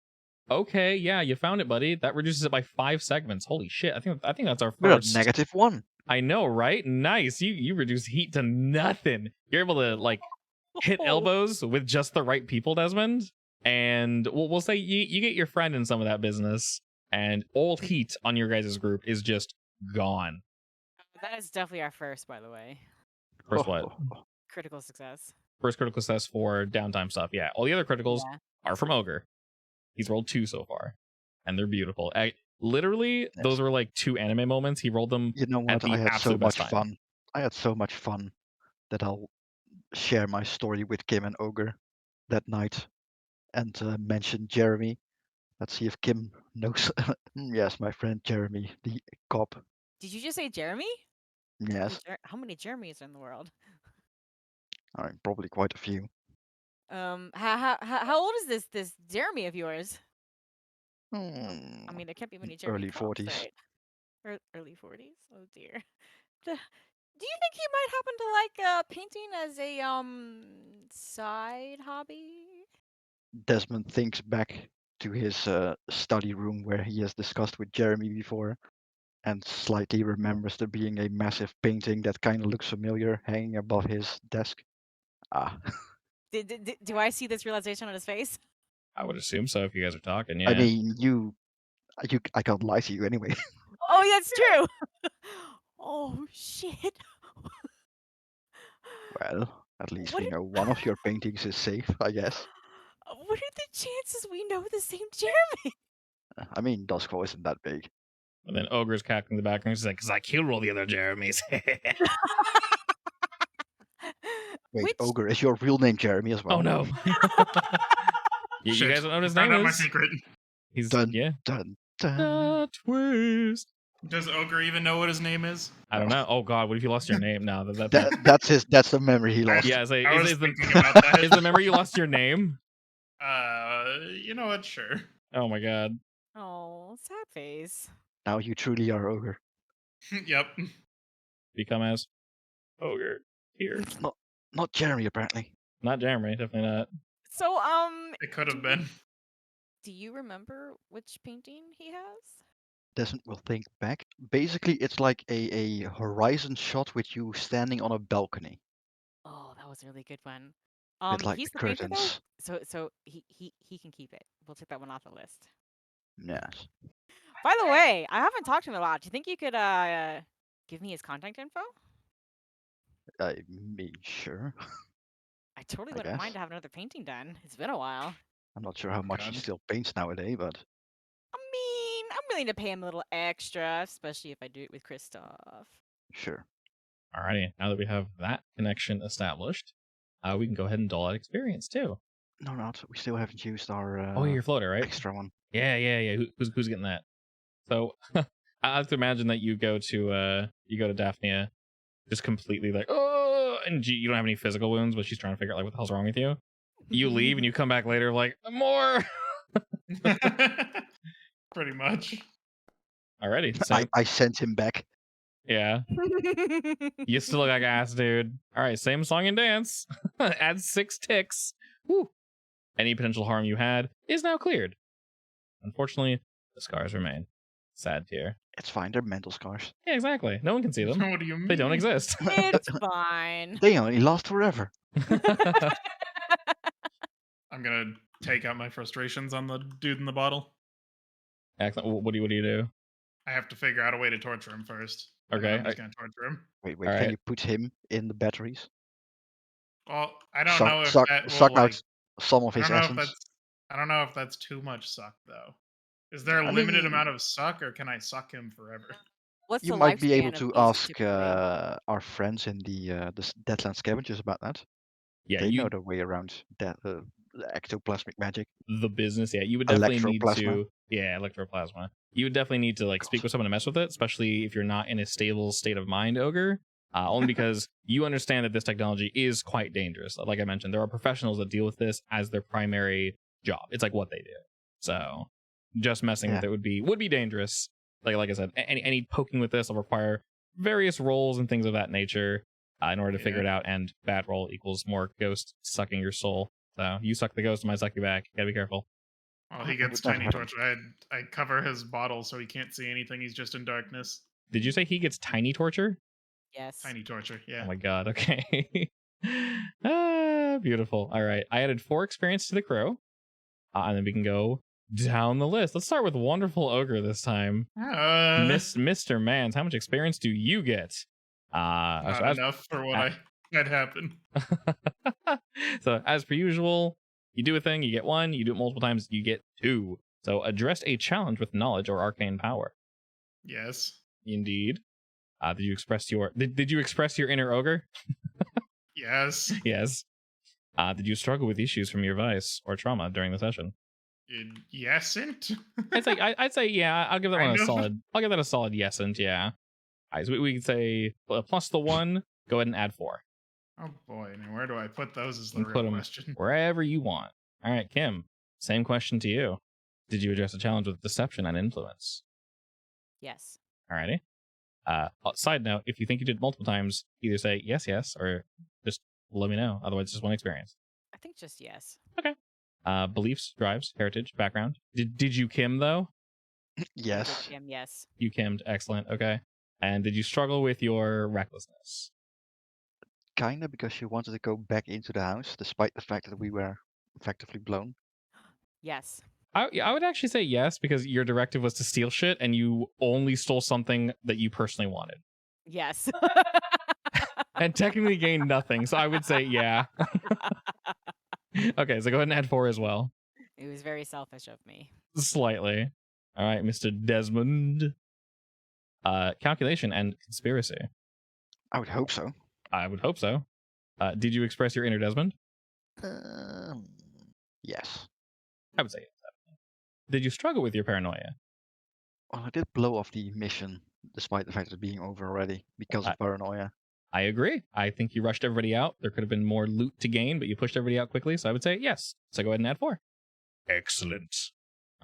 Speaker 1: Okay, yeah, you found it, buddy. That reduces it by 5 segments. Holy shit! I think that's our
Speaker 4: We're at
Speaker 1: first.
Speaker 4: -1.
Speaker 1: I know, right? Nice. You reduce heat to nothing. You're able to like hit elbows with just the right people, Desmond. And we'll say you get your friend in some of that business, and all heat on your guys' group is just gone.
Speaker 2: That is definitely our first, by the way.
Speaker 1: First what?
Speaker 2: Critical success.
Speaker 1: First critical success for downtime stuff. Yeah, all the other criticals
Speaker 2: Yeah.
Speaker 1: are from Ogre. He's rolled 2 so far, and they're beautiful. Literally, those were like 2 anime moments. He rolled them.
Speaker 4: You know
Speaker 1: at
Speaker 4: what?
Speaker 1: the
Speaker 4: I had so
Speaker 1: absolute
Speaker 4: much
Speaker 1: best time.
Speaker 4: fun. I had so much fun that I'll share my story with Kim and Ogre that night and mention Jeremy. Let's see if Kim knows. Yes, my friend Jeremy, the cop.
Speaker 2: Did you just say Jeremy?
Speaker 4: Yes,
Speaker 2: How many Jeremys are in the world?
Speaker 4: probably quite a few.
Speaker 2: How old is this Jeremy of yours? I
Speaker 4: Hmm,
Speaker 2: mean, there can't be many Jeremy
Speaker 4: early
Speaker 2: cops,
Speaker 4: 40s.
Speaker 2: right? Early 40s? Oh dear. Do you think he might happen to like painting as a side hobby?
Speaker 4: Desmond thinks back to his study room where he has discussed with Jeremy before and slightly remembers there being a massive painting that kind of looks familiar hanging above his desk. Ah.
Speaker 2: Do I see this realization on his face?
Speaker 1: I would assume so if you guys are talking. Yeah.
Speaker 4: I mean, I can't lie to you anyway.
Speaker 2: Oh, that's true. Oh shit.
Speaker 4: Well, at least
Speaker 2: What
Speaker 4: we
Speaker 2: are,
Speaker 4: know one of your paintings is safe, I guess.
Speaker 2: what are the chances we know the same Jeremy?
Speaker 4: I mean, Duskwall isn't that big.
Speaker 1: And then Ogre's cackling in the background. He's like, because I killed all the other Jeremys.
Speaker 4: Wait,
Speaker 2: Which
Speaker 4: Ogre, is your real name Jeremy as well?
Speaker 1: Oh no. You
Speaker 3: Shit,
Speaker 1: guys don't know what his
Speaker 3: found
Speaker 1: name
Speaker 3: out my
Speaker 1: is.
Speaker 3: secret.
Speaker 1: He's
Speaker 4: Dun,
Speaker 1: yeah.
Speaker 4: dun, dun.
Speaker 1: The twist.
Speaker 3: Does Ogre even know what his name is?
Speaker 1: I don't know. Oh god, what if you lost your name now?
Speaker 4: That's the memory he lost.
Speaker 1: Yeah,
Speaker 3: I was
Speaker 1: is the
Speaker 3: thinking about that.
Speaker 1: is the memory you lost your name?
Speaker 3: You know what? Sure.
Speaker 1: Oh my god.
Speaker 2: Oh, sad face.
Speaker 4: Now you truly are Ogre.
Speaker 3: Yep.
Speaker 1: Become as Ogre here.
Speaker 4: Not Jeremy, apparently.
Speaker 1: Not Jeremy, definitely not.
Speaker 2: So
Speaker 3: It could have been.
Speaker 2: do you remember which painting he has?
Speaker 4: Desmond will think back. Basically, it's like a horizon shot with you standing on a balcony.
Speaker 2: Oh, that was a really good one.
Speaker 4: With like
Speaker 2: He's
Speaker 4: the
Speaker 2: the painter though,
Speaker 4: curtains.
Speaker 2: so he can keep it. We'll take that one off the list.
Speaker 4: Yes.
Speaker 2: By the way, I haven't talked to him a lot. Do you think you could give me his contact info?
Speaker 4: I mean, sure.
Speaker 2: I totally
Speaker 4: I
Speaker 2: wouldn't mind
Speaker 4: guess.
Speaker 2: to have another painting done. It's been a while.
Speaker 4: I'm not sure how much he
Speaker 3: God.
Speaker 4: still paints nowadays, but
Speaker 2: willing to pay him a little extra, especially if I do it with Kristoff.
Speaker 4: Sure.
Speaker 1: Alrighty, now that we have that connection established, we can go ahead and dole out experience too.
Speaker 4: No, not. We still haven't used our
Speaker 1: Oh, your floater, right?
Speaker 4: extra one.
Speaker 1: Yeah. Who's getting that? So I have to imagine that you go to Daphnia, just completely like, oh, and you don't have any physical wounds, but she's trying to figure out like what the hell's wrong with you. You leave and you come back later like more.
Speaker 3: Pretty much.
Speaker 1: Alrighty, so
Speaker 4: I sent him back.
Speaker 1: yeah, you still look like ass, dude. All right, same song and dance. Add 6 ticks. Woo. Any potential harm you had is now cleared. Unfortunately, the scars remain. Sad tear.
Speaker 4: It's fine. They're mental scars.
Speaker 1: Yeah, exactly. No one can see them.
Speaker 3: What do you mean?
Speaker 1: They don't exist.
Speaker 2: It's fine.
Speaker 4: They only last forever.
Speaker 3: I'm gonna take out my frustrations on the dude in the bottle.
Speaker 1: Excellent. What do you do?
Speaker 3: I have to figure out a way to torture him first.
Speaker 1: Okay.
Speaker 3: I'm just gonna torture him.
Speaker 4: Wait.
Speaker 1: All
Speaker 4: Can
Speaker 1: right.
Speaker 4: you put him in the batteries?
Speaker 3: Well, I don't
Speaker 4: Suck-
Speaker 3: know if
Speaker 4: suck-
Speaker 3: that will,
Speaker 4: suck
Speaker 3: like,
Speaker 4: out some of
Speaker 3: I
Speaker 4: his
Speaker 3: don't know if
Speaker 4: essence.
Speaker 3: that's too much suck though. Is there a
Speaker 4: I
Speaker 3: limited
Speaker 4: mean-
Speaker 3: amount of suck, or can I suck him forever?
Speaker 2: What's
Speaker 4: You
Speaker 2: the
Speaker 4: might be
Speaker 2: lifespan
Speaker 4: able
Speaker 2: of
Speaker 4: to
Speaker 2: these
Speaker 4: ask
Speaker 2: typically?
Speaker 4: our friends in the Deadland Scavengers about that.
Speaker 1: Yeah,
Speaker 4: They
Speaker 1: you
Speaker 4: know their way around the ectoplasmic magic.
Speaker 1: the business. Yeah, you would definitely need
Speaker 4: Electroplasma.
Speaker 1: to. Yeah, electroplasma. You would definitely need to like speak with someone to mess with it, especially if you're not in a stable state of mind, ogre. Only because you understand that this technology is quite dangerous. Like I mentioned, there are professionals that deal with this as their primary job. It's like what they do. So just messing with it would be dangerous. Like I said, any poking with this will require various rolls and things of that nature in order to figure it out. And bad roll equals more ghost sucking your soul. So you suck the ghost, I might suck you back. Gotta be careful.
Speaker 3: Well, he
Speaker 4: Would
Speaker 3: gets
Speaker 4: that
Speaker 3: tiny
Speaker 4: happen?
Speaker 3: torture. I cover his bottle so he can't see anything. He's just in darkness.
Speaker 1: Did you say he gets tiny torture?
Speaker 2: Yes.
Speaker 3: Tiny torture. Yeah.
Speaker 1: Oh my god, okay. Beautiful. All right. I added 4 experience to the crow. And then we can go down the list. Let's start with Wonderful Ogre this time. Mr. Mans, how much experience do you get?
Speaker 3: Not enough for what I had happen.
Speaker 1: So as per usual, you do a thing, you get 1. You do it multiple times, you get 2. So address a challenge with knowledge or arcane power.
Speaker 3: Yes.
Speaker 1: Indeed. Did you express your inner ogre?
Speaker 3: Yes.
Speaker 1: Yes. Did you struggle with issues from your vice or trauma during the session?
Speaker 3: Yesn't?
Speaker 1: I'd say yeah. I'll give that one
Speaker 3: Kind
Speaker 1: a
Speaker 3: of.
Speaker 1: solid. I'll give that a solid yesant. Yeah. All right, so we can say plus the 1. Go ahead and add 4.
Speaker 3: Oh boy, I mean, where do I put those is the
Speaker 1: You
Speaker 3: real
Speaker 1: put 'em
Speaker 3: question.
Speaker 1: wherever you want. All right, Kim. Same question to you. Did you address a challenge with deception and influence?
Speaker 2: Yes.
Speaker 1: Alrighty. Side note: if you think you did it multiple times, either say yes, or just let me know. Otherwise, it's just 1 experience.
Speaker 2: I think just yes.
Speaker 1: Beliefs, drives, heritage, background. Did you Kim though?
Speaker 4: Yes.
Speaker 2: Yes.
Speaker 1: You Kimmed. Excellent. Okay. And did you struggle with your recklessness?
Speaker 4: Kinda, because she wanted to go back into the house, despite the fact that we were effectively blown.
Speaker 2: Yes.
Speaker 1: I would actually say yes, because your directive was to steal shit, and you only stole something that you personally wanted,
Speaker 2: Yes.
Speaker 1: and technically gained nothing. So I would say yeah. Okay, so go ahead and add 4 as well.
Speaker 2: It was very selfish of me.
Speaker 1: Slightly. All right, Mr. Desmond. Calculation and conspiracy.
Speaker 4: I would hope so.
Speaker 1: I would hope so. Did you express your inner Desmond?
Speaker 4: Yes.
Speaker 1: I would say yes. Definitely. Did you struggle with your paranoia?
Speaker 4: Well, I did blow off the mission, despite the fact of it being over already, because of paranoia.
Speaker 1: I agree. I think you rushed everybody out. There could have been more loot to gain, but you pushed everybody out quickly, so I would say yes. So go ahead and add 4. Excellent.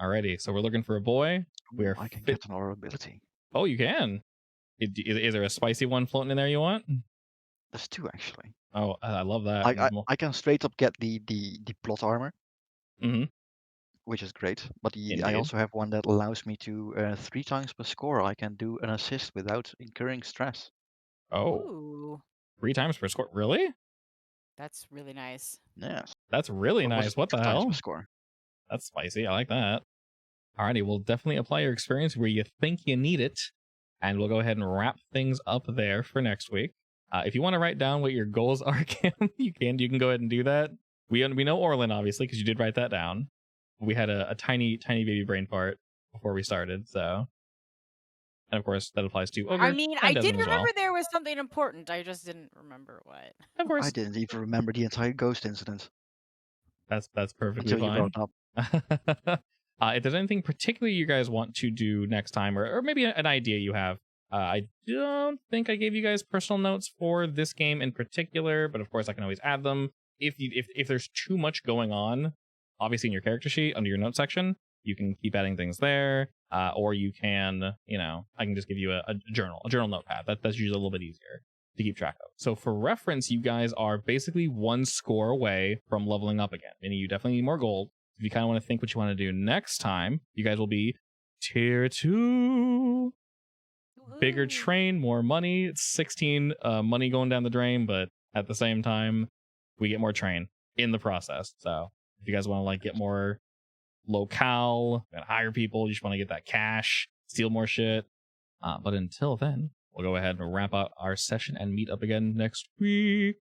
Speaker 1: Alrighty, so we're looking for a boy. We're
Speaker 4: I can get an aura ability.
Speaker 1: Oh, you can. Is there a spicy one floating in there you want?
Speaker 4: There's 2 actually.
Speaker 1: Oh, I love that.
Speaker 4: I can straight up get the plot armor,
Speaker 1: Mhm.
Speaker 4: which is great. But I
Speaker 1: Indeed.
Speaker 4: also have one that allows me to 3 times per score. I can do an assist without incurring stress.
Speaker 1: Oh,
Speaker 2: Ooh,
Speaker 1: 3 times per score. Really?
Speaker 2: that's really nice.
Speaker 4: Yes.
Speaker 1: That's really
Speaker 4: Or was
Speaker 1: nice.
Speaker 4: it
Speaker 1: What the
Speaker 4: 2 times
Speaker 1: hell?
Speaker 4: per score?
Speaker 1: That's spicy. I like that. Alrighty, we'll definitely apply your experience where you think you need it. And we'll go ahead and wrap things up there for next week. If you want to write down what your goals are, Kim, you can go ahead and do that. We know Orlin, obviously, because you did write that down. We had a tiny baby brain fart. before we started. So, and of course that applies to Ogre.
Speaker 2: I mean,
Speaker 1: and
Speaker 2: I did
Speaker 1: Desmond as
Speaker 2: remember
Speaker 1: well.
Speaker 2: there was something important. I just didn't remember what.
Speaker 1: Of course,
Speaker 4: I didn't even remember the entire ghost incident.
Speaker 1: That's perfectly
Speaker 4: until you
Speaker 1: fine.
Speaker 4: brought it up.
Speaker 1: If there's anything particularly you guys want to do next time, or maybe an idea you have, I don't think I gave you guys personal notes for this game in particular, but of course I can always add them. If there's too much going on, obviously in your character sheet under your notes section, you can keep adding things there, or you can, I can just give you a journal notepad. That's usually a little bit easier to keep track of. So for reference, you guys are basically 1 score away from leveling up again, meaning you definitely need more gold. If you kind of want to think what you want to do next time, you guys will be tier 2. Bigger train, more money. It's 16 money going down the drain, but at the same time, we get more train in the process. So if you guys want to like get more locale and hire people, you just want to get that cash, steal more shit. But until then, we'll go ahead and wrap up our session and meet up again next week.